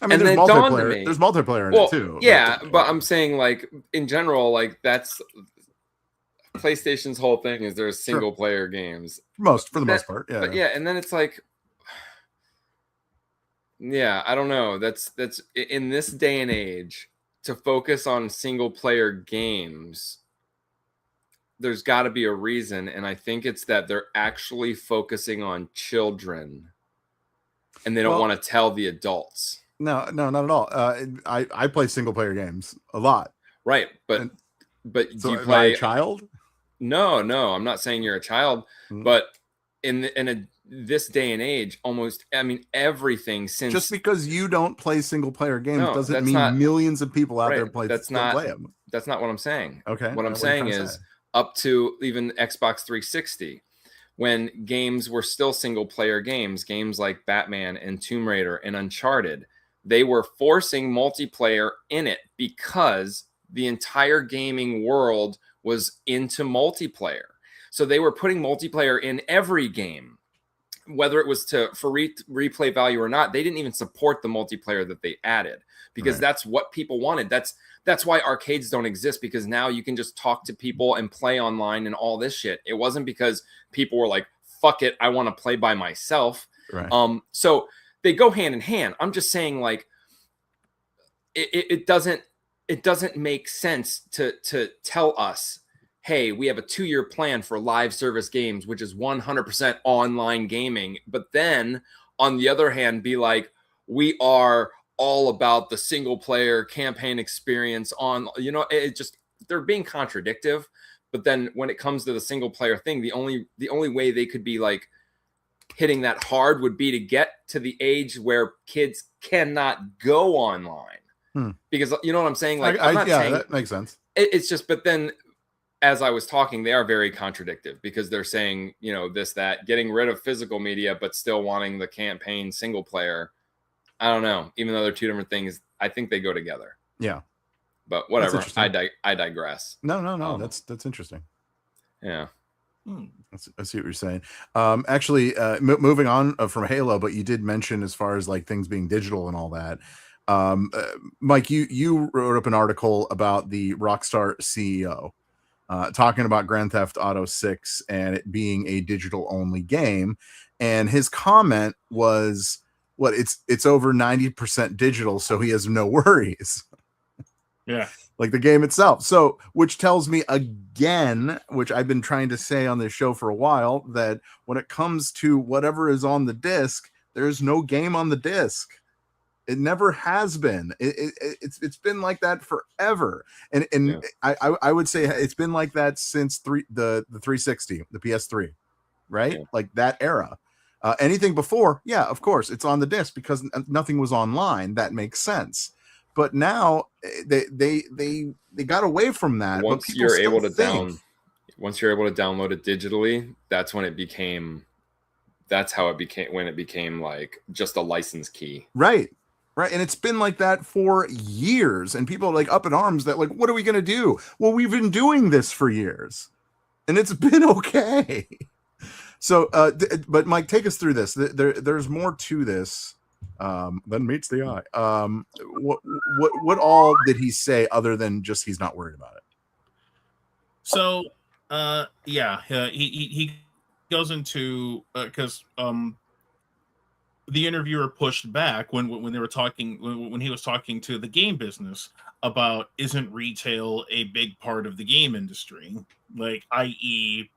I mean, there's multiplayer. There's multiplayer in it too. Yeah, but I'm saying like in general, like that's PlayStation's whole thing is there's single player games. For the most part, yeah. But yeah, and then it's like, yeah, I don't know. That's in this day and age to focus on single player games. There's got to be a reason, and I think it's that they're actually focusing on children, and they don't want to tell the adults. No, not at all. I play single player games a lot. Right, but so do you play a child? No, I'm not saying you're a child, but in this day and age, everything since just because you don't play single player games doesn't mean millions of people out there play them. That's not what I'm saying. Okay, what I'm saying is up to even Xbox 360. When games were still single player games like Batman and Tomb Raider and Uncharted, they were forcing multiplayer in it because the entire gaming world was into multiplayer. So they were putting multiplayer in every game, whether it was for replay value or not. They didn't even support the multiplayer that they added because that's what people wanted. That's why arcades don't exist, because now you can just talk to people and play online and all this shit. It wasn't because people were like, fuck it, I want to play by myself. Right. So they go hand in hand. I'm just saying, like, it doesn't make sense to tell us hey, we have a 2-year plan for live service games, which is 100% online gaming. But then on the other hand, be like, we are all about the single player campaign experience on, it just, they're being contradictive. But then when it comes to the single player thing, the only way they could be like hitting that hard would be to get to the age where kids cannot go online. Because you know what I'm saying? Like, I'm not saying that makes sense. It's just, but then as I was talking, they are very contradictive because they're saying, this, that, getting rid of physical media, but still wanting the campaign single player. I don't know. Even though they're two different things, I think they go together. Yeah. But whatever. I digress. No. That's interesting. Yeah. I see what you're saying. Actually, moving on from Halo, but you did mention as far as like things being digital and all that. Mike, you wrote up an article about the Rockstar CEO. Talking about Grand Theft Auto 6 and it being a digital only game. And his comment was, it's over 90% digital, so he has no worries. Yeah. Like the game itself. So, which tells me again, which I've been trying to say on this show for a while, that when it comes to whatever is on the disc, there's no game on the disc. It never has been. It's been like that forever, and yeah. I would say it's been like that since the 360, the PS3, right? Yeah. Like that era. Anything before, yeah, of course, it's on the disc because nothing was online. That makes sense. But now they got away from that. Once you're able to download it digitally, that's when it became. That's how it became when it became like just a license key, right? Right. And it's been like that for years. And people are like up in arms that like, what are we going to do? Well, we've been doing this for years and it's been okay. So, but Mike, take us through this. There's more to this than meets the eye. What all did he say other than just he's not worried about it? So, he goes into because the interviewer pushed back when they were talking when he was talking to the game business about isn't retail a big part of the game industry, like i.e.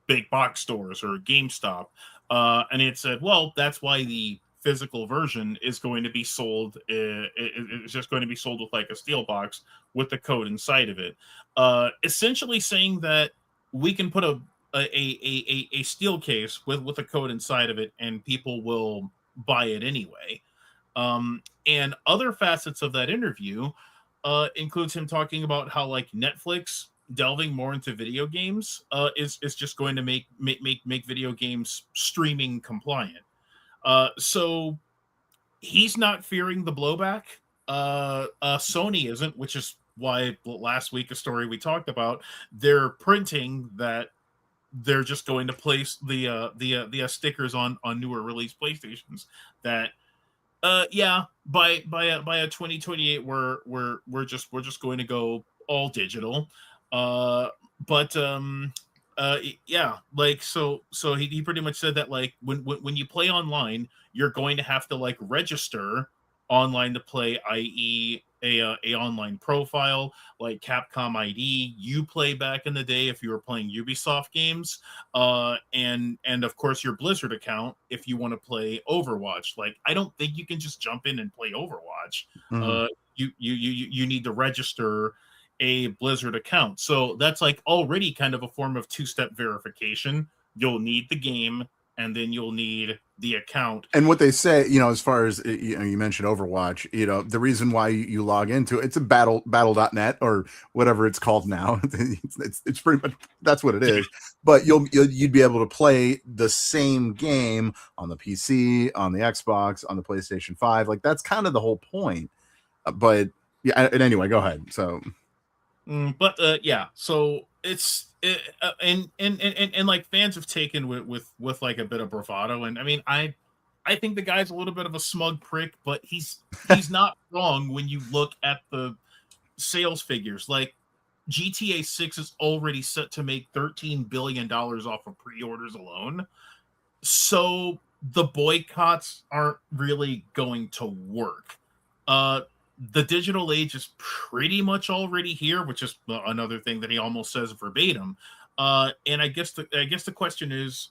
big box stores or GameStop, and it said, well, that's why the physical version is going to be sold. It's just going to be sold with like a steel box with the code inside of it, essentially saying that we can put a steel case with a code inside of it and people will buy it anyway. And other facets of that interview includes him talking about how like Netflix delving more into video games is just going to make video games streaming compliant. So he's not fearing the blowback. Sony isn't, which is why last week a story we talked about, they're printing that they're just going to place the stickers on newer release PlayStations that by a 2028 we're just going to go all digital. Like so he pretty much said that like when you play online, you're going to have to like register online to play, i.e. a online profile like Capcom ID, Uplay back in the day if you were playing Ubisoft games, and of course your Blizzard account if you want to play Overwatch. Like I don't think you can just jump in and play Overwatch. Mm-hmm. You need to register a Blizzard account. So that's like already kind of a form of two-step verification. You'll need the game and then you'll need the account. And what they say, as far as you mentioned Overwatch, the reason why you log into it's a battle.net or whatever it's called now. it's pretty much that's what it is. But you'd be able to play the same game on the PC, on the Xbox, on the PlayStation 5. Like that's kind of the whole point. But yeah, and anyway, go ahead. So so it's and like fans have taken with like a bit of bravado, and I mean I think the guy's a little bit of a smug prick, but he's not wrong when you look at the sales figures. Like GTA 6 is already set to make $13 billion off of pre-orders alone, so the boycotts aren't really going to work. the digital age is pretty much already here, which is another thing that he almost says verbatim. And I guess the question is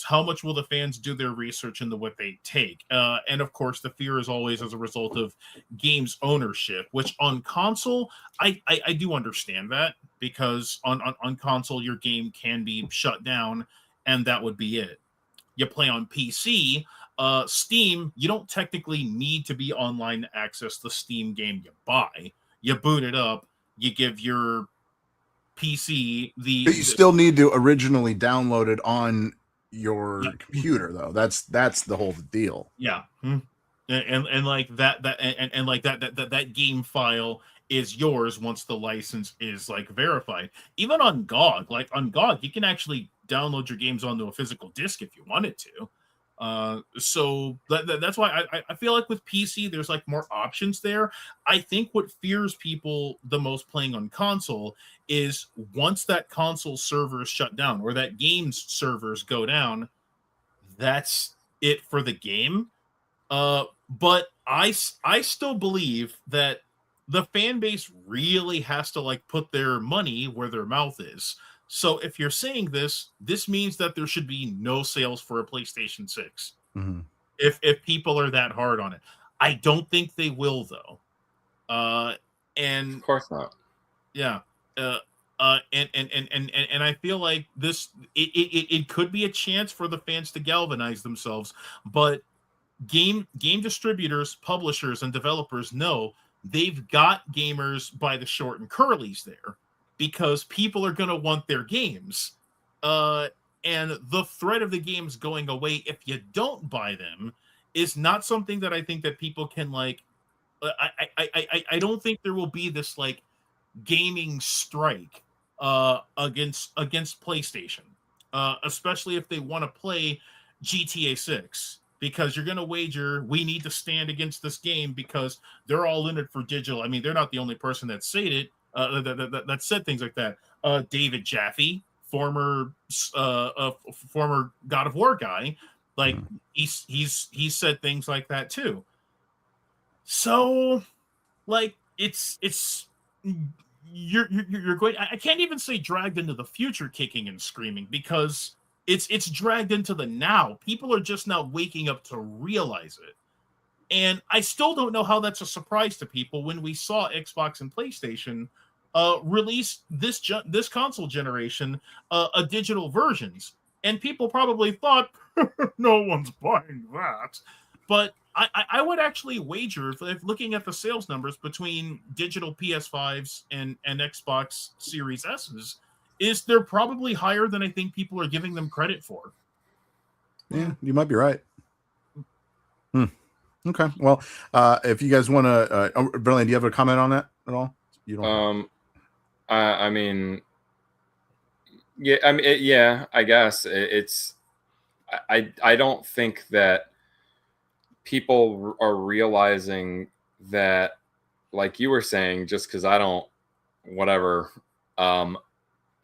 how much will the fans do their research into what they take? And of course, the fear is always as a result of games ownership, which on console, I do understand that, because on console, your game can be shut down and that would be it. You play on PC, Steam, you don't technically need to be online to access the Steam game you buy. You boot it up, you give your PC But you still need to originally download it on your computer, though. That's the whole deal. Yeah. And like that game file is yours once the license is like verified. Even on GOG, you can actually download your games onto a physical disc if you wanted to. So that's why I feel like with PC there's like more options there. I think what fears people the most playing on console is once that console server is shut down or that game's servers go down, that's it for the game. But I still believe that the fan base really has to like put their money where their mouth is. So if you're saying this means that there should be no sales for a PlayStation 6. Mm-hmm. If people are that hard on it. I don't think they will, though. And Of course not. yeah. And I feel like it could be a chance for the fans to galvanize themselves, but game distributors, publishers, and developers know they've got gamers by the short and curlies there, because people are going to want their games. And the threat of the games going away if you don't buy them is not something that I think that people can like. I don't think there will be this like gaming strike against PlayStation, especially if they want to play GTA 6. Because you're going to wager we need to stand against this game because they're all in it for digital. I mean, they're not the only person that said it. That said things like that. David Jaffe, former God of War guy, like he's said things like that too. So, like it's you're going. I can't even say dragged into the future, kicking and screaming, because it's dragged into the now. People are just now waking up to realize it. And I still don't know how that's a surprise to people when we saw Xbox and PlayStation release this console generation digital versions, and people probably thought no one's buying that. But I would actually wager, if looking at the sales numbers between digital PS5s and Xbox Series S's, is they're probably higher than I think people are giving them credit for. Yeah, you might be right. Okay. Well, if you guys want to, Verlaine, do you have a comment on that at all? You don't. I mean, yeah. I mean, yeah. I guess it's. I don't think that people are realizing that, like you were saying, just because I don't, whatever.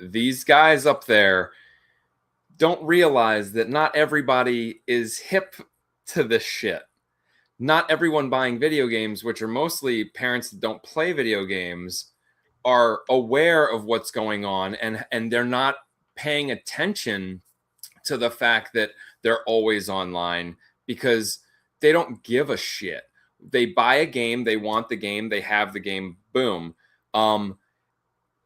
These guys up there don't realize that not everybody is hip to this shit. Not everyone buying video games, which are mostly parents that don't play video games, are aware of what's going on, and they're not paying attention to the fact that they're always online, because they don't give a shit. They buy a game, they want the game, they have the game, boom.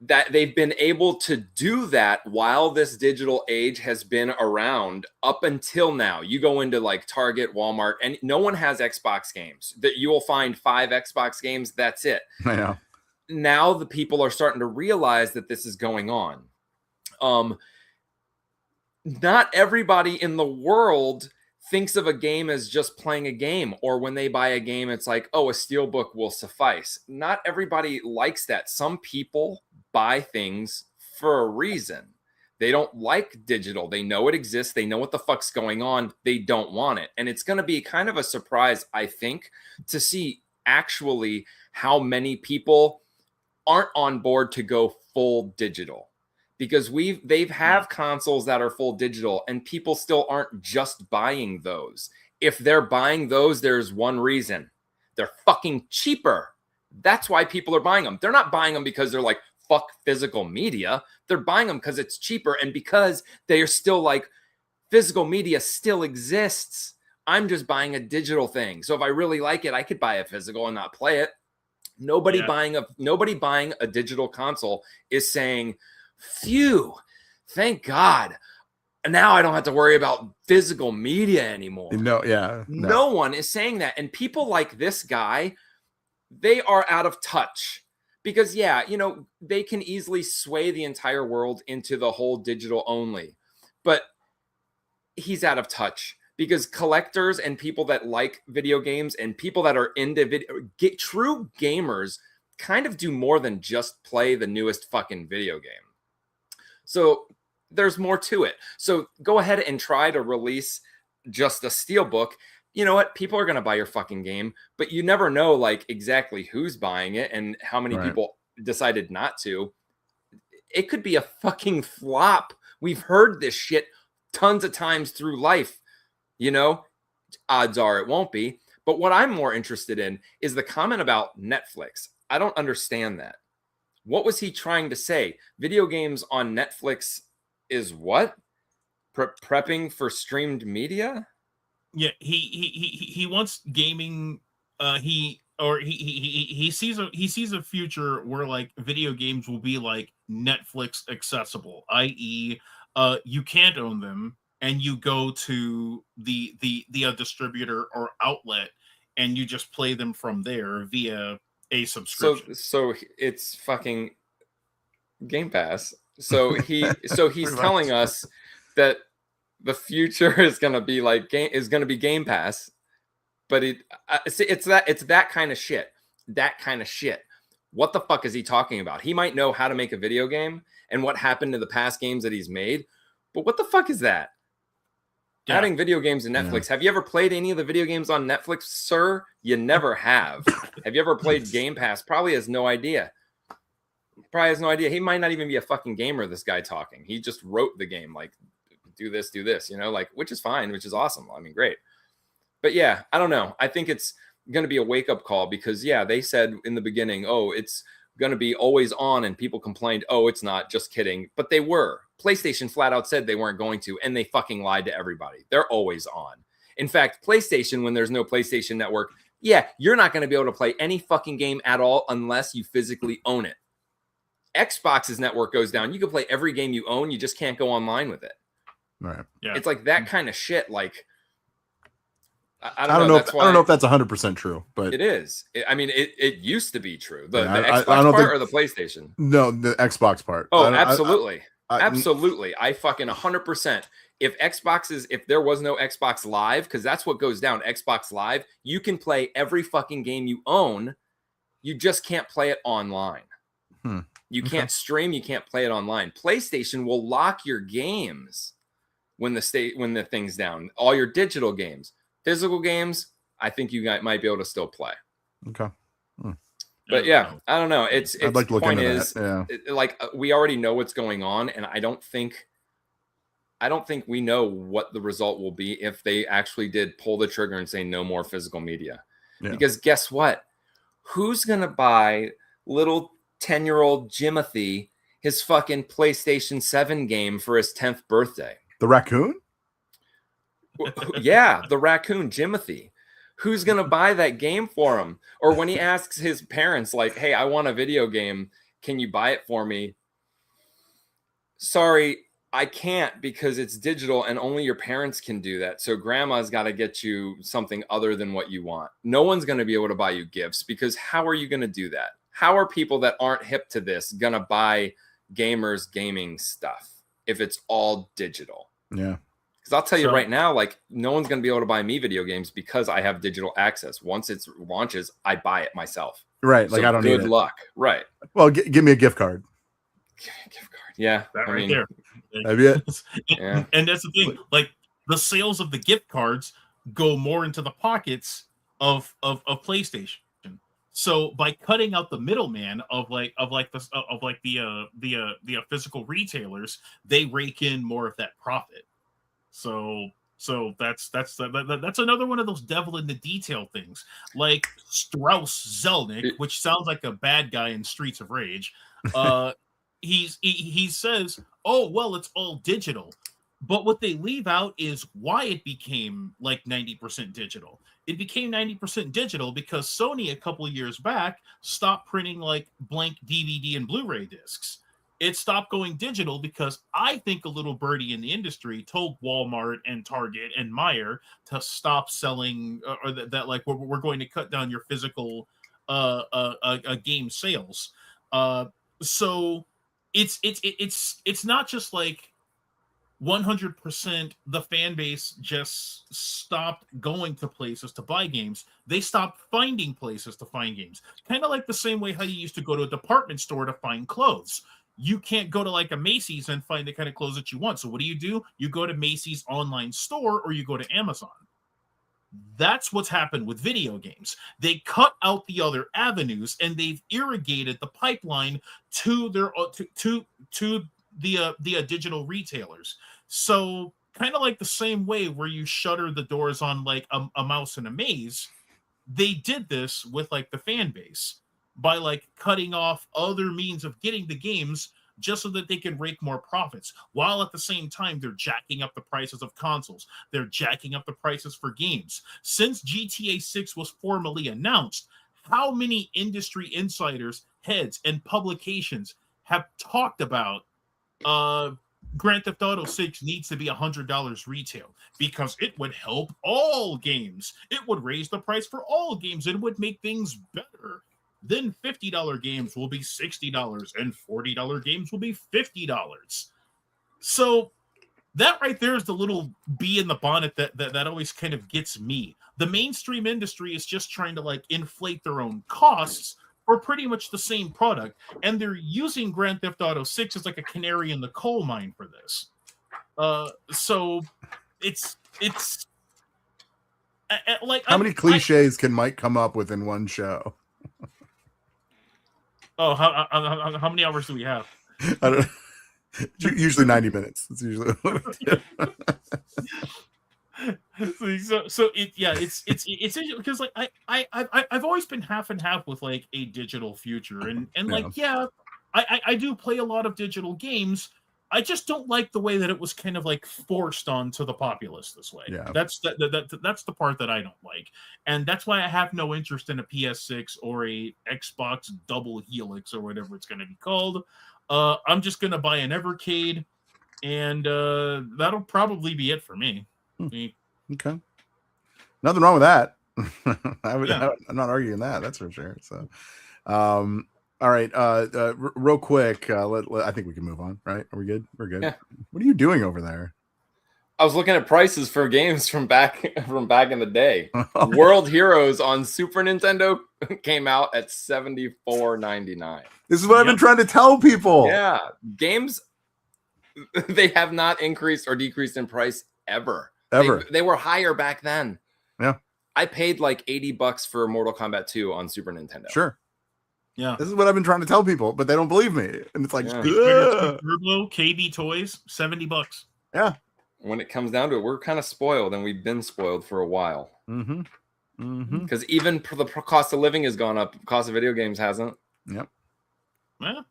That they've been able to do that while this digital age has been around up until now. You go into like Target, Walmart, and no one has Xbox games. That you will find 5 Xbox games. That's it. I know. Now the people are starting to realize that this is going on. Not everybody in the world thinks of a game as just playing a game, or when they buy a game, it's like, oh, a steelbook will suffice. Not everybody likes that. Some people buy things for a reason. They don't like digital. They know it exists. They know what the fuck's going on. They don't want it. And it's going to be kind of a surprise, I think, to see actually how many people aren't on board to go full digital. Because they've have consoles that are full digital, and people still aren't just buying those. If they're buying those, there's one reason. They're fucking cheaper. That's why people are buying them. They're not buying them because they're like, fuck physical media. They're buying them because it's cheaper and because they are still like, physical media still exists. I'm just buying a digital thing. So if I really like it, I could buy a physical and not play it. Nobody buying a digital console is saying, phew, thank God. Now I don't have to worry about physical media anymore. No one is saying that. And people like this guy, they are out of touch because, they can easily sway the entire world into the whole digital only. But he's out of touch because collectors and people that like video games and people that are into true gamers kind of do more than just play the newest fucking video game. So there's more to it. So go ahead and try to release just a steelbook. You know what? People are going to buy your fucking game, but you never know like exactly who's buying it and how many people decided not to. It could be a fucking flop. We've heard this shit tons of times through life. Odds are it won't be. But what I'm more interested in is the comment about Netflix. I don't understand that. What was he trying to say? Video games on Netflix is what? Prepping for streamed media? Yeah, he wants gaming. He sees a future where like video games will be like Netflix accessible, i.e., you can't own them, and you go to the distributor or outlet, and you just play them from there via a subscription. So it's fucking Game Pass. So he's telling us that the future is going to be like Game Pass, but it's that kind of shit. That kind of shit. What the fuck is he talking about? He might know how to make a video game and what happened to the past games that he's made, but what the fuck is that? Yeah. Adding video games to Netflix. Yeah. Have you ever played any of the video games on Netflix, sir? You never have. Have you ever played Game Pass? Probably has no idea. He might not even be a fucking gamer, this guy talking. He just wrote the game, like, do this, which is fine, which is awesome. I mean, great. But yeah, I don't know. I think it's going to be a wake-up call because, they said in the beginning, oh, it's going to be always on, and people complained, oh, it's not, just kidding. But they were. PlayStation flat out said they weren't going to, and they fucking lied to everybody. They're always on. In fact, PlayStation, when there's no PlayStation Network, you're not going to be able to play any fucking game at all unless you physically own it. Xbox's network goes down. You can play every game you own. You just can't go online with it. Right. Yeah. It's like that kind of shit. Like, I don't know. I don't know if that's 100% true, but it is. It used to be true. The Xbox part or the PlayStation? No, the Xbox part. Oh, absolutely. Absolutely. I fucking 100%. If there was no Xbox Live, because that's what goes down, Xbox Live, you can play every fucking game you own. You just can't play it online. You can't stream. You can't play it online. PlayStation will lock your games when the thing's down. All your digital games. Physical games, I think you might be able to still play. Okay. But I don't know. I'd like to look into that. Like we already know what's going on, and I don't think we know what the result will be if they actually did pull the trigger and say no more physical media. Yeah. Because guess what? Who's gonna buy little 10-year-old Jimothy his fucking PlayStation 7 game for his 10th birthday? The raccoon? Yeah, the raccoon, Jimothy. Who's going to buy that game for him? Or when he asks his parents, like, hey, I want a video game. Can you buy it for me? Sorry, I can't because it's digital and only your parents can do that. So grandma's got to get you something other than what you want. No one's going to be able to buy you gifts because how are you going to do that? How are people that aren't hip to this going to buy gamers gaming stuff if it's all digital? Yeah. Because I'll tell you right now, like, no one's going to be able to buy me video games because I have digital access. Once it launches, I buy it myself. Right. Like, I don't need it. Good luck. Right. Well, give me a gift card. Gift card. Yeah. That right there. That'd be it. Yeah. And that's the thing. Like, the sales of the gift cards go more into the pockets of PlayStation. So by cutting out the middleman of the physical retailers, they rake in more of that profit. So So that's another one of those devil in the detail things, like Strauss Zelnick, which sounds like a bad guy in Streets of Rage. He says, "Oh well, it's all digital," but what they leave out is why it became like 90% digital. It became 90% digital because Sony a couple of years back stopped printing like blank DVD and Blu-ray discs. It stopped going digital because I think a little birdie in the industry told Walmart and Target and Meijer to stop selling, or that like we're going to cut down your physical game sales. So it's not just like 100% the fan base just stopped going to places to buy games. They stopped finding places to find games. Kind of like the same way how you used to go to a department store to find clothes. You can't go to like a Macy's and find the kind of clothes that you want. So what do? You go to Macy's online store or you go to Amazon. That's what's happened with video games. They cut out the other avenues and they've irrigated the pipeline to their to the digital retailers. So kind of like the same way where you shutter the doors on like a mouse in a maze, they did this with like the fan base by like cutting off other means of getting the games just so that they can rake more profits, while at the same time they're jacking up the prices of consoles. They're jacking up the prices for games. Since GTA 6 was formally announced, how many industry insiders, heads, and publications have talked about Grand Theft Auto 6 needs to be $100 retail because it would help all games. It would raise the price for all games and would make things better. Then $50 games will be $60 and $40 games will be $50. So that right there is the little bee in the bonnet that always kind of gets me. The mainstream industry is just trying to like inflate their own costs for pretty much the same product, and they're using Grand Theft Auto 6 as like a canary in the coal mine for this. So it's like how many cliches can Mike come up with in one show? Oh, how many hours do we have? I don't know. Usually 90 minutes. It's usually it's because like I've always been half and half with like a digital future, and like I do play a lot of digital games. I just don't like the way that it was kind of like forced onto the populace this way. Yeah. That's the part that I don't like. And that's why I have no interest in a PS6 or a Xbox double helix or whatever it's going to be called. I'm just going to buy an Evercade, and that'll probably be it for me. Okay. Nothing wrong with that. I'm not arguing that. That's for sure. So, all right. Real quick, I think we can move on, right? Are we good? We're good. Yeah. What are you doing over there? I was looking at prices for games from back in the day. World Heroes on Super Nintendo came out at $74.99. This is what I've been trying to tell people. Yeah, games, they have not increased or decreased in price ever. They were higher back then. Yeah, I paid like $80 for Mortal Kombat 2 on Super Nintendo. Sure. Yeah, this is what I've been trying to tell people, but they don't believe me, and it's like, Turbo KB Toys, $70. Yeah. When it comes down to it, we're kind of spoiled, and we've been spoiled for a while. Because even the cost of living has gone up. The cost of video games hasn't. Yep. Yeah.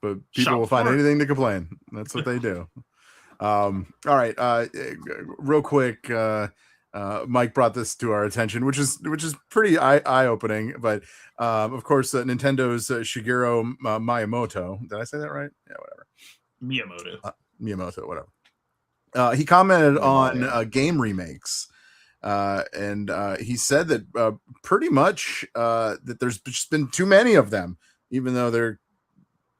But people will find anything to complain. That's what they do. All right. Real quick. Mike brought this to our attention, which is pretty eye-opening. But of course, Nintendo's Shigeru Miyamoto. Did I say that right? Yeah, whatever. Miyamoto, whatever. He commented on game remakes, and he said that pretty much that there's just been too many of them, even though they're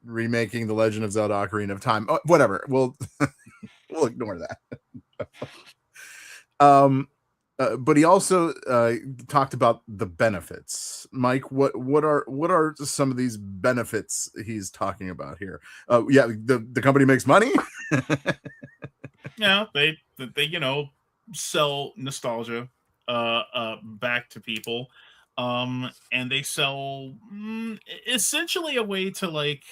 remaking The Legend of Zelda: Ocarina of Time. Oh, whatever. We'll ignore that. But he also talked about the benefits. Mike, what are some of these benefits he's talking about here? The company makes money. Yeah, they sell nostalgia back to people, and they sell essentially a way to like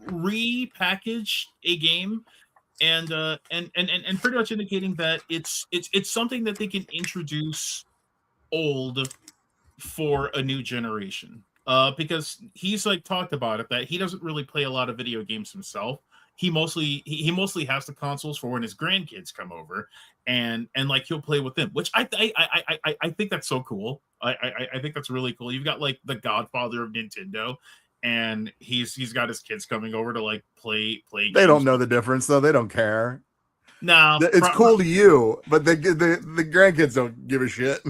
repackage a game and pretty much indicating that it's something that they can introduce old for a new generation. Because he's like talked about it that he doesn't really play a lot of video games himself. He mostly has the consoles for when his grandkids come over, and like he'll play with them, which I think that's so cool. I think that's really cool. You've got like the Godfather of Nintendo, and he's got his kids coming over to like play. They don't know the difference though. They don't care. No, It's cool to you, but the grandkids don't give a shit.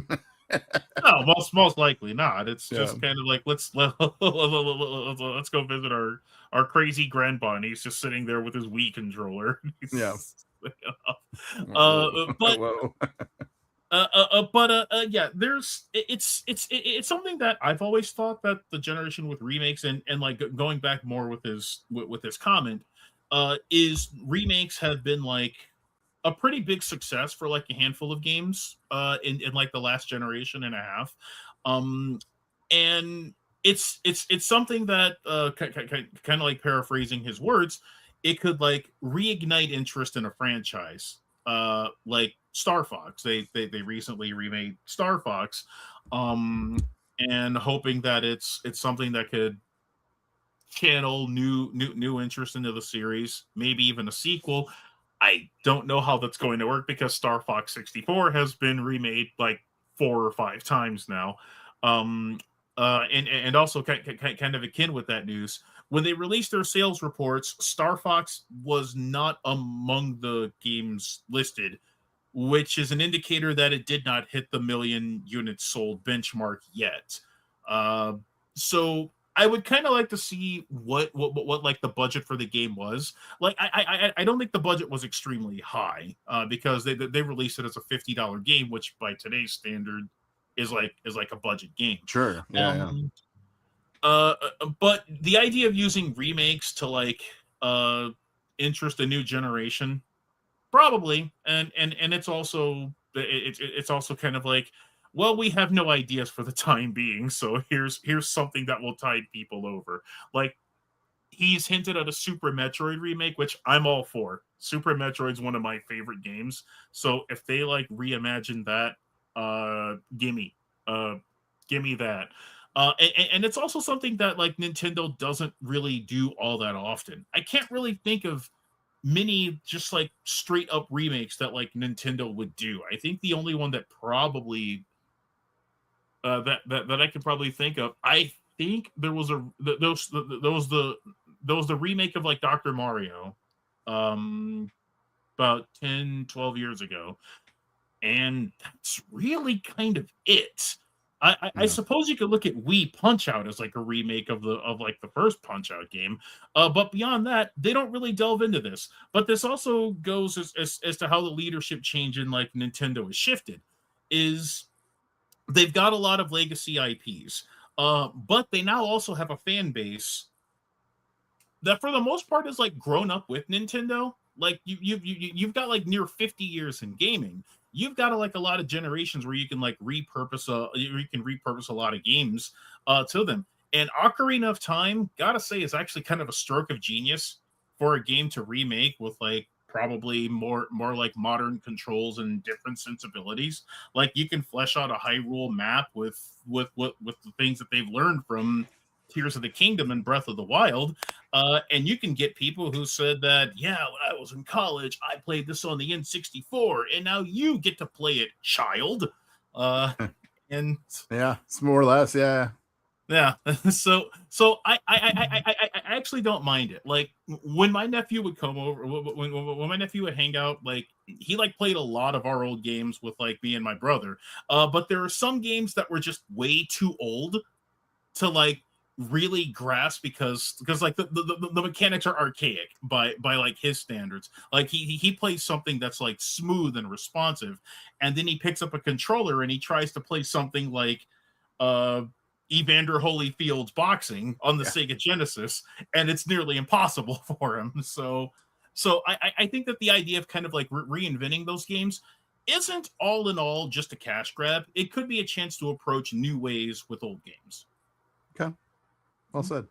No, most likely not. It's just kind of like let's go visit our crazy grandpa, and he's just sitting there with his Wii controller. Yeah. Yeah, there's it's something that I've always thought that the generation with remakes and like going back more with his comment is remakes have been like a pretty big success for like a handful of games in like the last generation and a half. And it's something that kind of like paraphrasing his words, it could like reignite interest in a franchise. Like Star Fox. They recently remade Star Fox. And hoping that it's something that could channel new interest into the series, maybe even a sequel. I don't know how that's going to work because Star Fox 64 has been remade like 4 or 5 times now. And also kind of akin with that news, when they released their sales reports, Star Fox was not among the games listed, which is an indicator that it did not hit the 1 million units sold benchmark yet. So I would kind of like to see what like the budget for the game was. Like I don't think the budget was extremely high because they released it as a $50 game, which by today's standard is like a budget game. Sure. Yeah. But the idea of using remakes to like interest a new generation, probably, and it's also kind of like, well, we have no ideas for the time being, so here's something that will tide people over. Like, he's hinted at a Super Metroid remake, which I'm all for. Super Metroid's one of my favorite games, so if they like reimagine that, gimme that. And it's also something that like Nintendo doesn't really do all that often. I can't really think of many just like straight up remakes that like Nintendo would do. I think the only one that probably that I could probably think of, I think there was the remake of like Dr. Mario about 10-12 years ago, and that's really kind of it. I suppose you could look at Wii Punch Out as like a remake of the first Punch Out game, but beyond that, they don't really delve into this. But this also goes as to how the leadership change in like Nintendo has shifted. Is they've got a lot of legacy IPs, but they now also have a fan base that, for the most part, is like grown up with Nintendo. Like you've got like near 50 years in gaming. You've got like a lot of generations where you can like repurpose a lot of games to them. And Ocarina of Time, gotta say, is actually kind of a stroke of genius for a game to remake with like probably more like modern controls and different sensibilities. Like, you can flesh out a Hyrule map with the things that they've learned from Tears of the Kingdom and Breath of the Wild, and you can get people who said that, yeah, when I was in college, I played this on the N64, and now you get to play it, child. And yeah, it's more or less, yeah. So I actually don't mind it. Like, when my nephew would come over, when my nephew would hang out, like, he like played a lot of our old games with like me and my brother. But there are some games that were just way too old to like really grasp because like the mechanics are archaic by like his standards. Like, he plays something that's like smooth and responsive, and then he picks up a controller and he tries to play something like Evander Holyfield's boxing on the Sega Genesis, and it's nearly impossible for him. So I think that the idea of kind of like reinventing those games isn't all in all just a cash grab. It could be a chance to approach new ways with old games. Okay. Well said.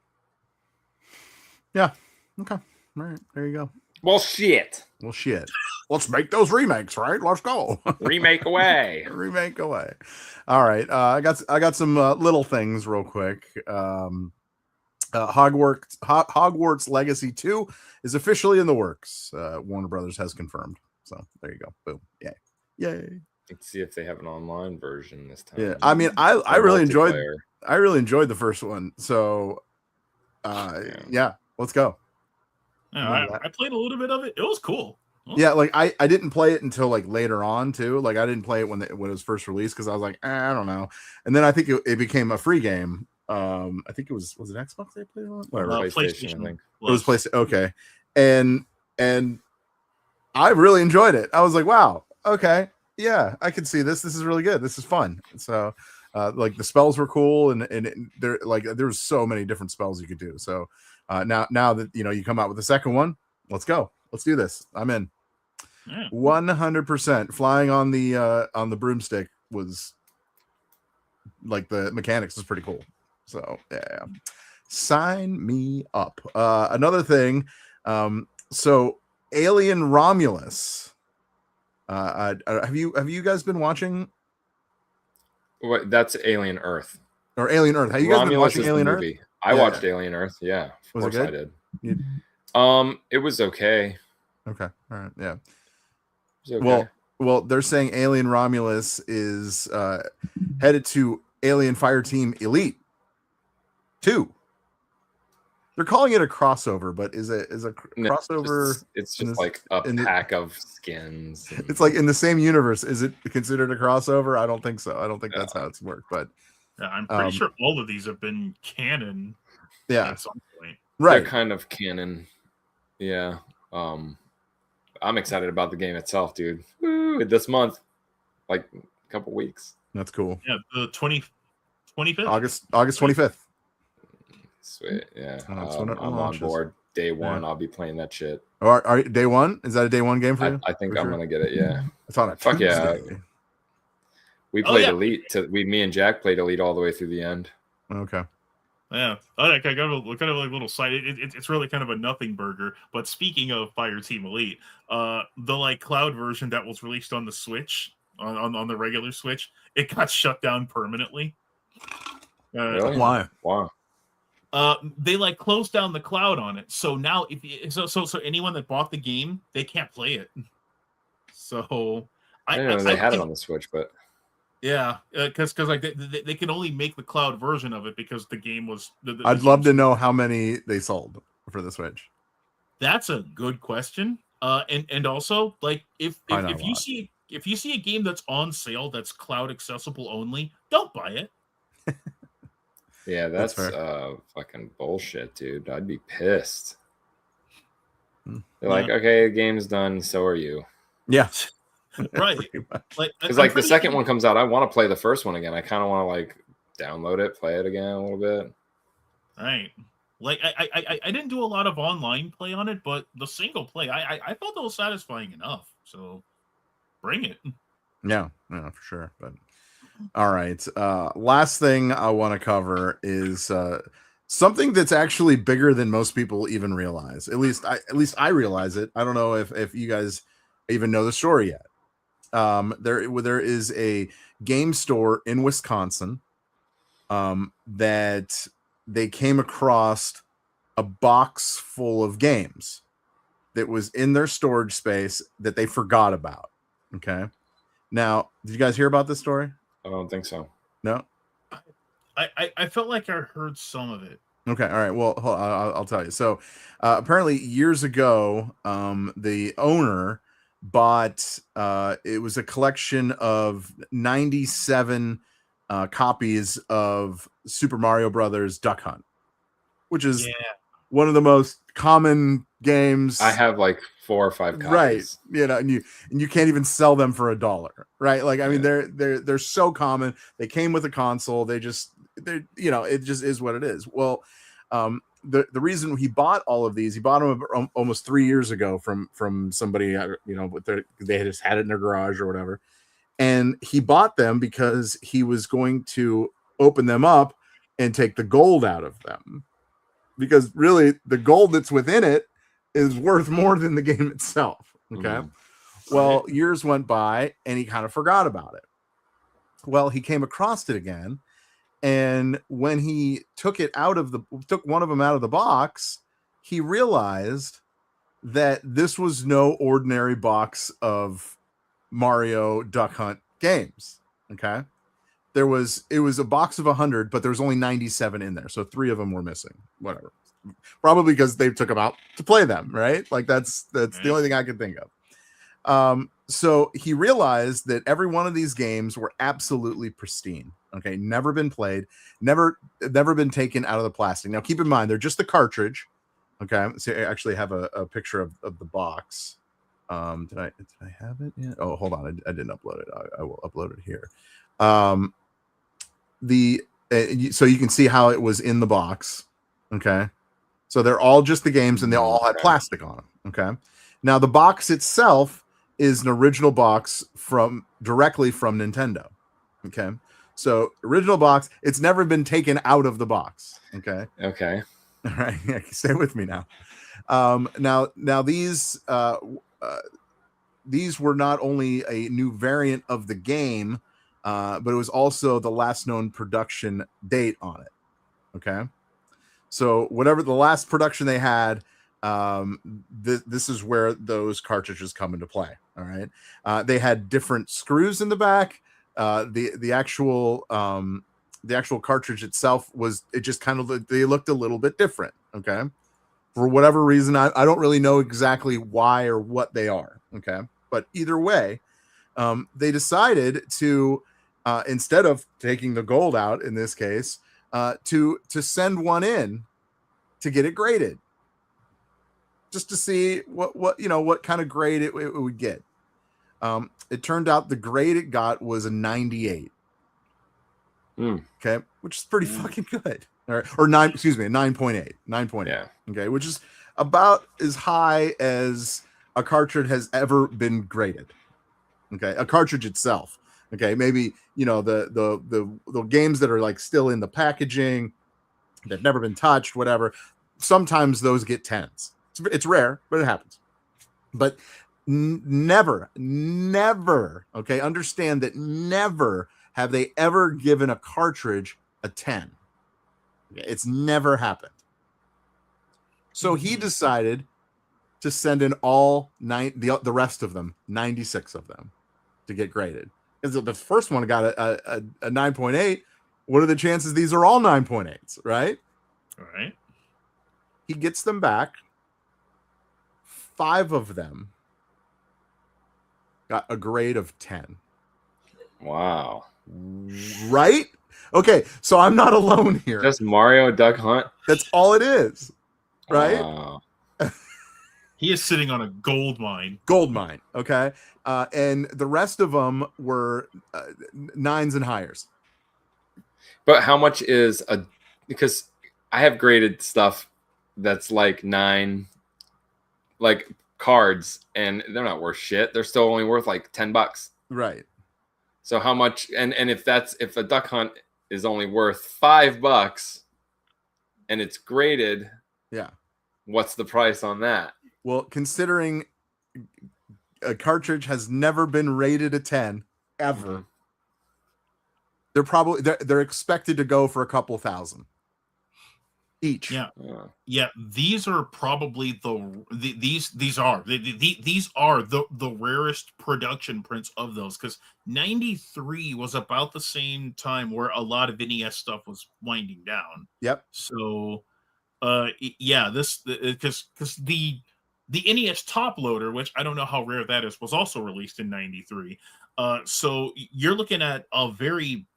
Yeah. Okay. All right. There you go. Well, shit. Well, shit. Let's make those remakes, right? Let's go. Remake away. Remake away. All right. I got some little things real quick. Hogwarts Legacy 2 is officially in the works. Warner Brothers has confirmed. So there you go. Boom. Yay. Let's see if they have an online version this time. Yeah. I mean, I really enjoyed the first one. So yeah, let's go. Yeah, I played a little bit of it. It was cool. Yeah, like I didn't play it until like later on too. Like I didn't play it when it was first released because I was like, I don't know. And then I think it became a free game. I think it was it Xbox they played on? Whatever. PlayStation, I think. It was PlayStation. Okay, and I really enjoyed it. I was like, wow, okay, yeah, I can see this. This is really good. This is fun. So, like the spells were cool, and there was so many different spells you could do. So, now that you come out with the second one, let's go. Let's do this. I'm in. 100%. Flying on the broomstick was like the mechanics was pretty cool. So yeah, sign me up. Another thing. So Alien Romulus. Have you guys been watching? What? That's Alien Earth. Or Alien Earth. Have you guys been watching Alien Earth? I watched Alien Earth. Yeah, of course I did. It was okay. Okay. All right. Yeah. Okay. Well, they're saying Alien Romulus is headed to Alien Fireteam Elite 2. They're calling it a crossover, but is a crossover? It's just like a pack of skins. It's like in the same universe. Is it considered a crossover? I don't think so. I don't think that's how it's worked. But yeah, I'm pretty sure all of these have been canon. Yeah. At some point. Right. They're kind of canon. Yeah. I'm excited about the game itself, dude. Woo, this month, like a couple weeks. That's cool. Yeah, the 25th. August 25th. Sweet. Yeah. When it I'm launches. on board. Day one, Yeah. I'll be playing that shit. Are day one? Is that a day one game for you? I think For I'm sure? gonna get it. Yeah. It's on a Fuck yeah. Tuesday. We played Elite. Me and Jack played Elite all the way through the end. Okay. Yeah, I got a kind of like little side. It's really kind of a nothing burger. But speaking of Fireteam Elite, the like cloud version that was released on the Switch, on the regular Switch, it got shut down permanently. Really? Why? Wow. They like closed down the cloud on it. So now, so anyone that bought the game, they can't play it. So I didn't know they had it on the Switch, but. Yeah, because like they can only make the cloud version of it because the game was. I'd love to know how many they sold for the Switch. That's a good question. And also like if you see a game that's on sale that's cloud accessible only, don't buy it. Yeah, that's fucking bullshit, dude. I'd be pissed. They're like, okay, the game's done. So are you. Yeah. Right. Because like the second one comes out, I want to play the first one again. I kind of want to like download it, play it again a little bit. Right. Like I didn't do a lot of online play on it, but the single play, I felt it was satisfying enough. So bring it. Yeah, for sure. But all right. Last thing I want to cover is something that's actually bigger than most people even realize. At least I realize it. I don't know if you guys even know the story yet. There is a game store in Wisconsin that they came across a box full of games that was in their storage space that they forgot about. Okay. Now, did you guys hear about this story? I don't think so. No. I felt like I heard some of it. Okay. All right. Well, I'll tell you. So apparently years ago, the owner bought it was a collection of 97 copies of Super Mario Brothers Duck Hunt, which is one of the most common games. I have like 4 or 5 copies. Right. And you can't even sell them for $1, right? Like I mean they're so common. They came with a console. It just is what it is. Well, the reason he bought all of these, he bought them almost 3 years ago from somebody, they just had it in their garage or whatever. And he bought them because he was going to open them up and take the gold out of them, because really the gold that's within it is worth more than the game itself. Okay. Mhm. Well, years went by and he kind of forgot about it. Well, he came across it again. And when he took one of them out of the box, he realized that this was no ordinary box of Mario Duck Hunt games. Okay. It was a box of 100, but there was only 97 in there. So 3 of them were missing, whatever. Probably because they took them out to play them, right? Like that's the only thing I could think of. So he realized that every one of these games were absolutely pristine. Okay, never been played, never been taken out of the plastic. Now, keep in mind, they're just the cartridge. Okay, so I actually have a picture of the box. Did I have it yet? Oh, hold on, I didn't upload it. I will upload it here. So you can see how it was in the box. Okay, so they're all just the games, and they all had plastic on them. Okay, now the box itself is an original box directly from Nintendo. Okay. So original box, it's never been taken out of the box. Okay. Okay. All right. Stay with me now. Now these were not only a new variant of the game, but it was also the last known production date on it. Okay. So whatever the last production they had, this is where those cartridges come into play. All right. They had different screws in the back. The actual cartridge itself they looked a little bit different. Okay. For whatever reason, I don't really know exactly why or what they are. Okay. But either way, they decided to, instead of taking the gold out in this case, to send one in to get it graded, just to see what kind of grade it would get. It turned out the grade it got was a 98. Okay, which is pretty fucking good. Or 9.8. 9.8. Yeah. Okay, which is about as high as a cartridge has ever been graded. Okay, a cartridge itself. Okay, maybe the games that are like still in the packaging, that've never been touched, whatever. Sometimes those get 10s. It's rare, but it happens. But never, okay, understand that never have they ever given a cartridge a 10. Okay, it's never happened. So he decided to send in all the rest of them, 96 of them, to get graded. Because the first one got a 9.8. What are the chances these are all 9.8s, right? All right. He gets them back. 5 of them got a grade of 10. Wow. Right? Okay, so I'm not alone here. Just Mario Duck Hunt? That's all it is. Right? Wow. He is sitting on a gold mine. Gold mine, okay? And the rest of them were 9s and higher. But how much is because I have graded stuff that's like 9, like cards, and they're not worth shit. They're still only worth like $10. Right. So how much, and if a Duck Hunt is only worth $5 and it's graded, yeah, what's the price on that? Well, considering a cartridge has never been rated a 10 ever, they're expected to go for a couple thousand each. Yeah. These are probably these are the rarest production prints of those, because 93 was about the same time where a lot of NES stuff was winding down. Yep. So, this because the NES Top Loader, which I don't know how rare that is, was also released in 93. So you're looking at a very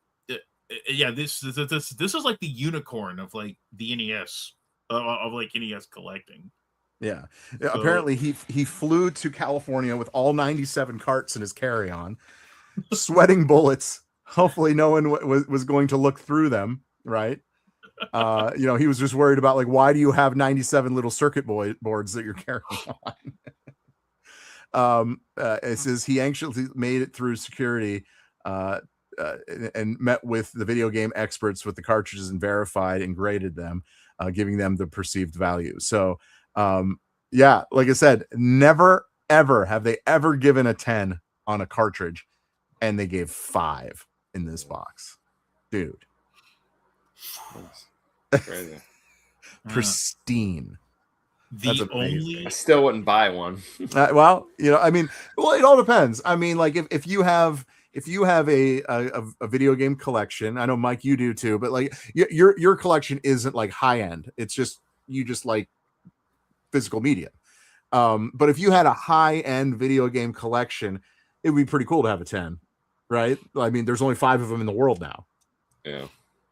this is like the unicorn of like the NES of like NES collecting. Yeah. So, apparently he flew to California with all 97 carts in his carry-on, sweating bullets. Hopefully no one was going to look through them, right? He was just worried about, like, why do you have 97 little circuit boards that you're carrying on? It says he actually made it through security and met with the video game experts with the cartridges and verified and graded them, giving them the perceived value. So, Yeah, like I said, never ever have they ever given a 10 on a cartridge, and they gave 5 in this box, dude. Crazy. Pristine. That's The amazing. I only still wouldn't buy one. Well, I mean, it all depends. I mean, like if you have a video game collection, I know Mike, you do too, but like your collection isn't like high end. It's just you just like physical media. But if you had a high end video game collection, it would be pretty cool to have a 10, right? I mean, there's only 5 of them in the world now. Yeah.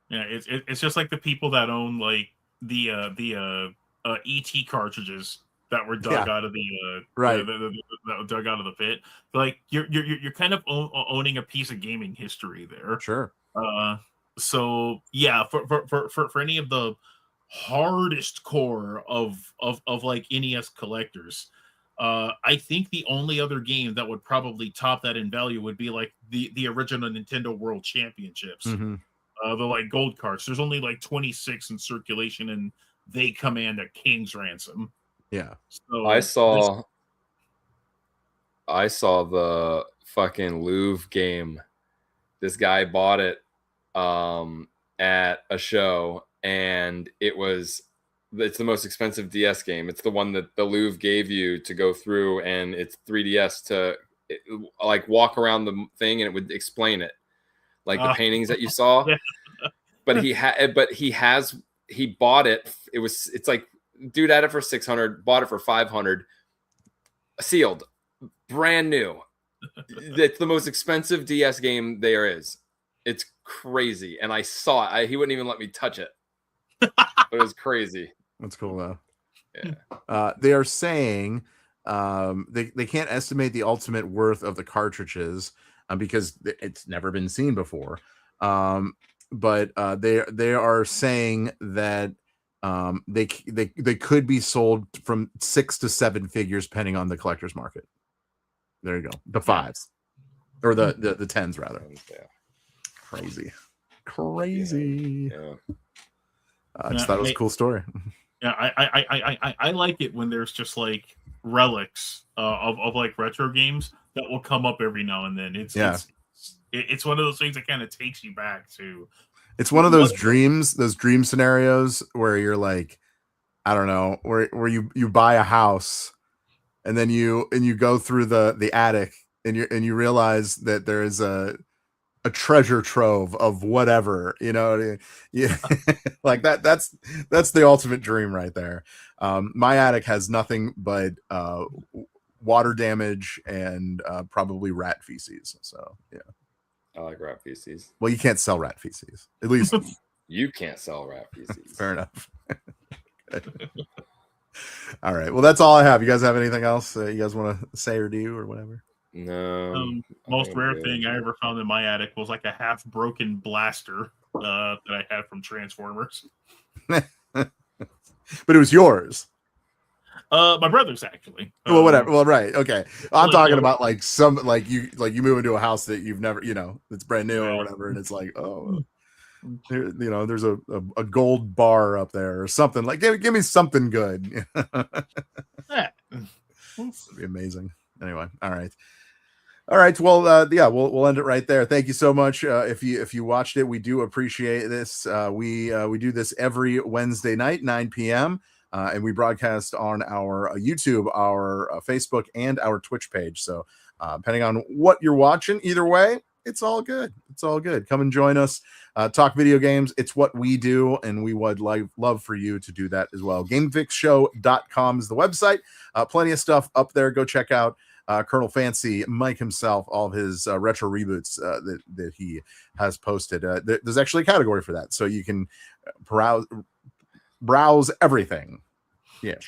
Yeah, it's just like the people that own like the ET cartridges that were dug out of the right that dug out of the pit. Like you're kind of owning a piece of gaming history there. Sure. So yeah, for any of the hardest core of like NES collectors, I think the only other game that would probably top that in value would be like the original Nintendo World Championships. Mm-hmm. The like gold cards. There's only like 26 in circulation, and they command a king's ransom. Yeah. So I saw the fucking Louvre game. This guy bought it at a show, and it's the most expensive DS game. It's the one that the Louvre gave you to go through, and it's 3DS to like walk around the thing, and it would explain it. Like the paintings that you saw. Yeah. But he bought it. It's like dude had it for 600, bought it for 500, sealed, brand new. It's the most expensive DS game there is. It's crazy. And I saw it. He wouldn't even let me touch it. But it was crazy. That's cool though. Yeah. They are saying they can't estimate the ultimate worth of the cartridges because it's never been seen before. But they are saying that they could be sold from 6 to 7 figures depending on the collector's market. There you go. The 5s or the 10s rather. Yeah. Crazy. Yeah. I just thought it was a cool story. Yeah, I like it when there's just like relics of like retro games that will come up every now and then. It's one of those things that kind of takes you back to. It's one of those dream scenarios where you're like, I don't know, where you buy a house and then you go through the attic and you realize that there is a treasure trove of whatever, yeah. Like that's the ultimate dream right there. My attic has nothing but water damage and probably rat feces. So yeah. I like rat feces. Well, you can't sell rat feces. At least you can't sell rat feces. Fair enough. All right. Well, that's all I have. You guys have anything else you guys want to say or do or whatever? No. Most rare thing I ever found in my attic was like a half broken blaster that I had from Transformers. But it was yours. My brother's actually. Well, whatever. Well, right. Okay. I'm talking about like some like you move into a house that you've never, it's brand new or whatever, and it's like, oh, there's a gold bar up there or something. Like, give me something good. That'd be amazing. Anyway, all right. Well, we'll end it right there. Thank you so much. If you watched it, we do appreciate this. We do this every Wednesday night, 9 p.m. And we broadcast on our YouTube, our Facebook, and our Twitch page. So depending on what you're watching, either way, it's all good. It's all good. Come and join us. Talk video games. It's what we do, and we would love for you to do that as well. GameFixShow.com is the website. Plenty of stuff up there. Go check out Colonel Fancy, Mike himself, all of his retro reboots that he has posted. There's actually a category for that, so you can browse everything. Yes.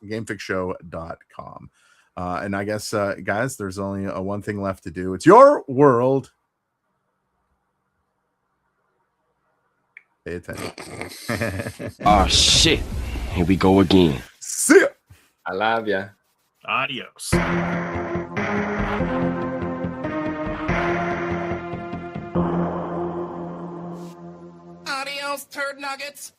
GameFixShow.com. And I guess, guys, there's only one thing left to do. It's your world. Pay attention. Oh, shit. Here we go again. See ya. I love ya. Adios. Adios, turd nuggets.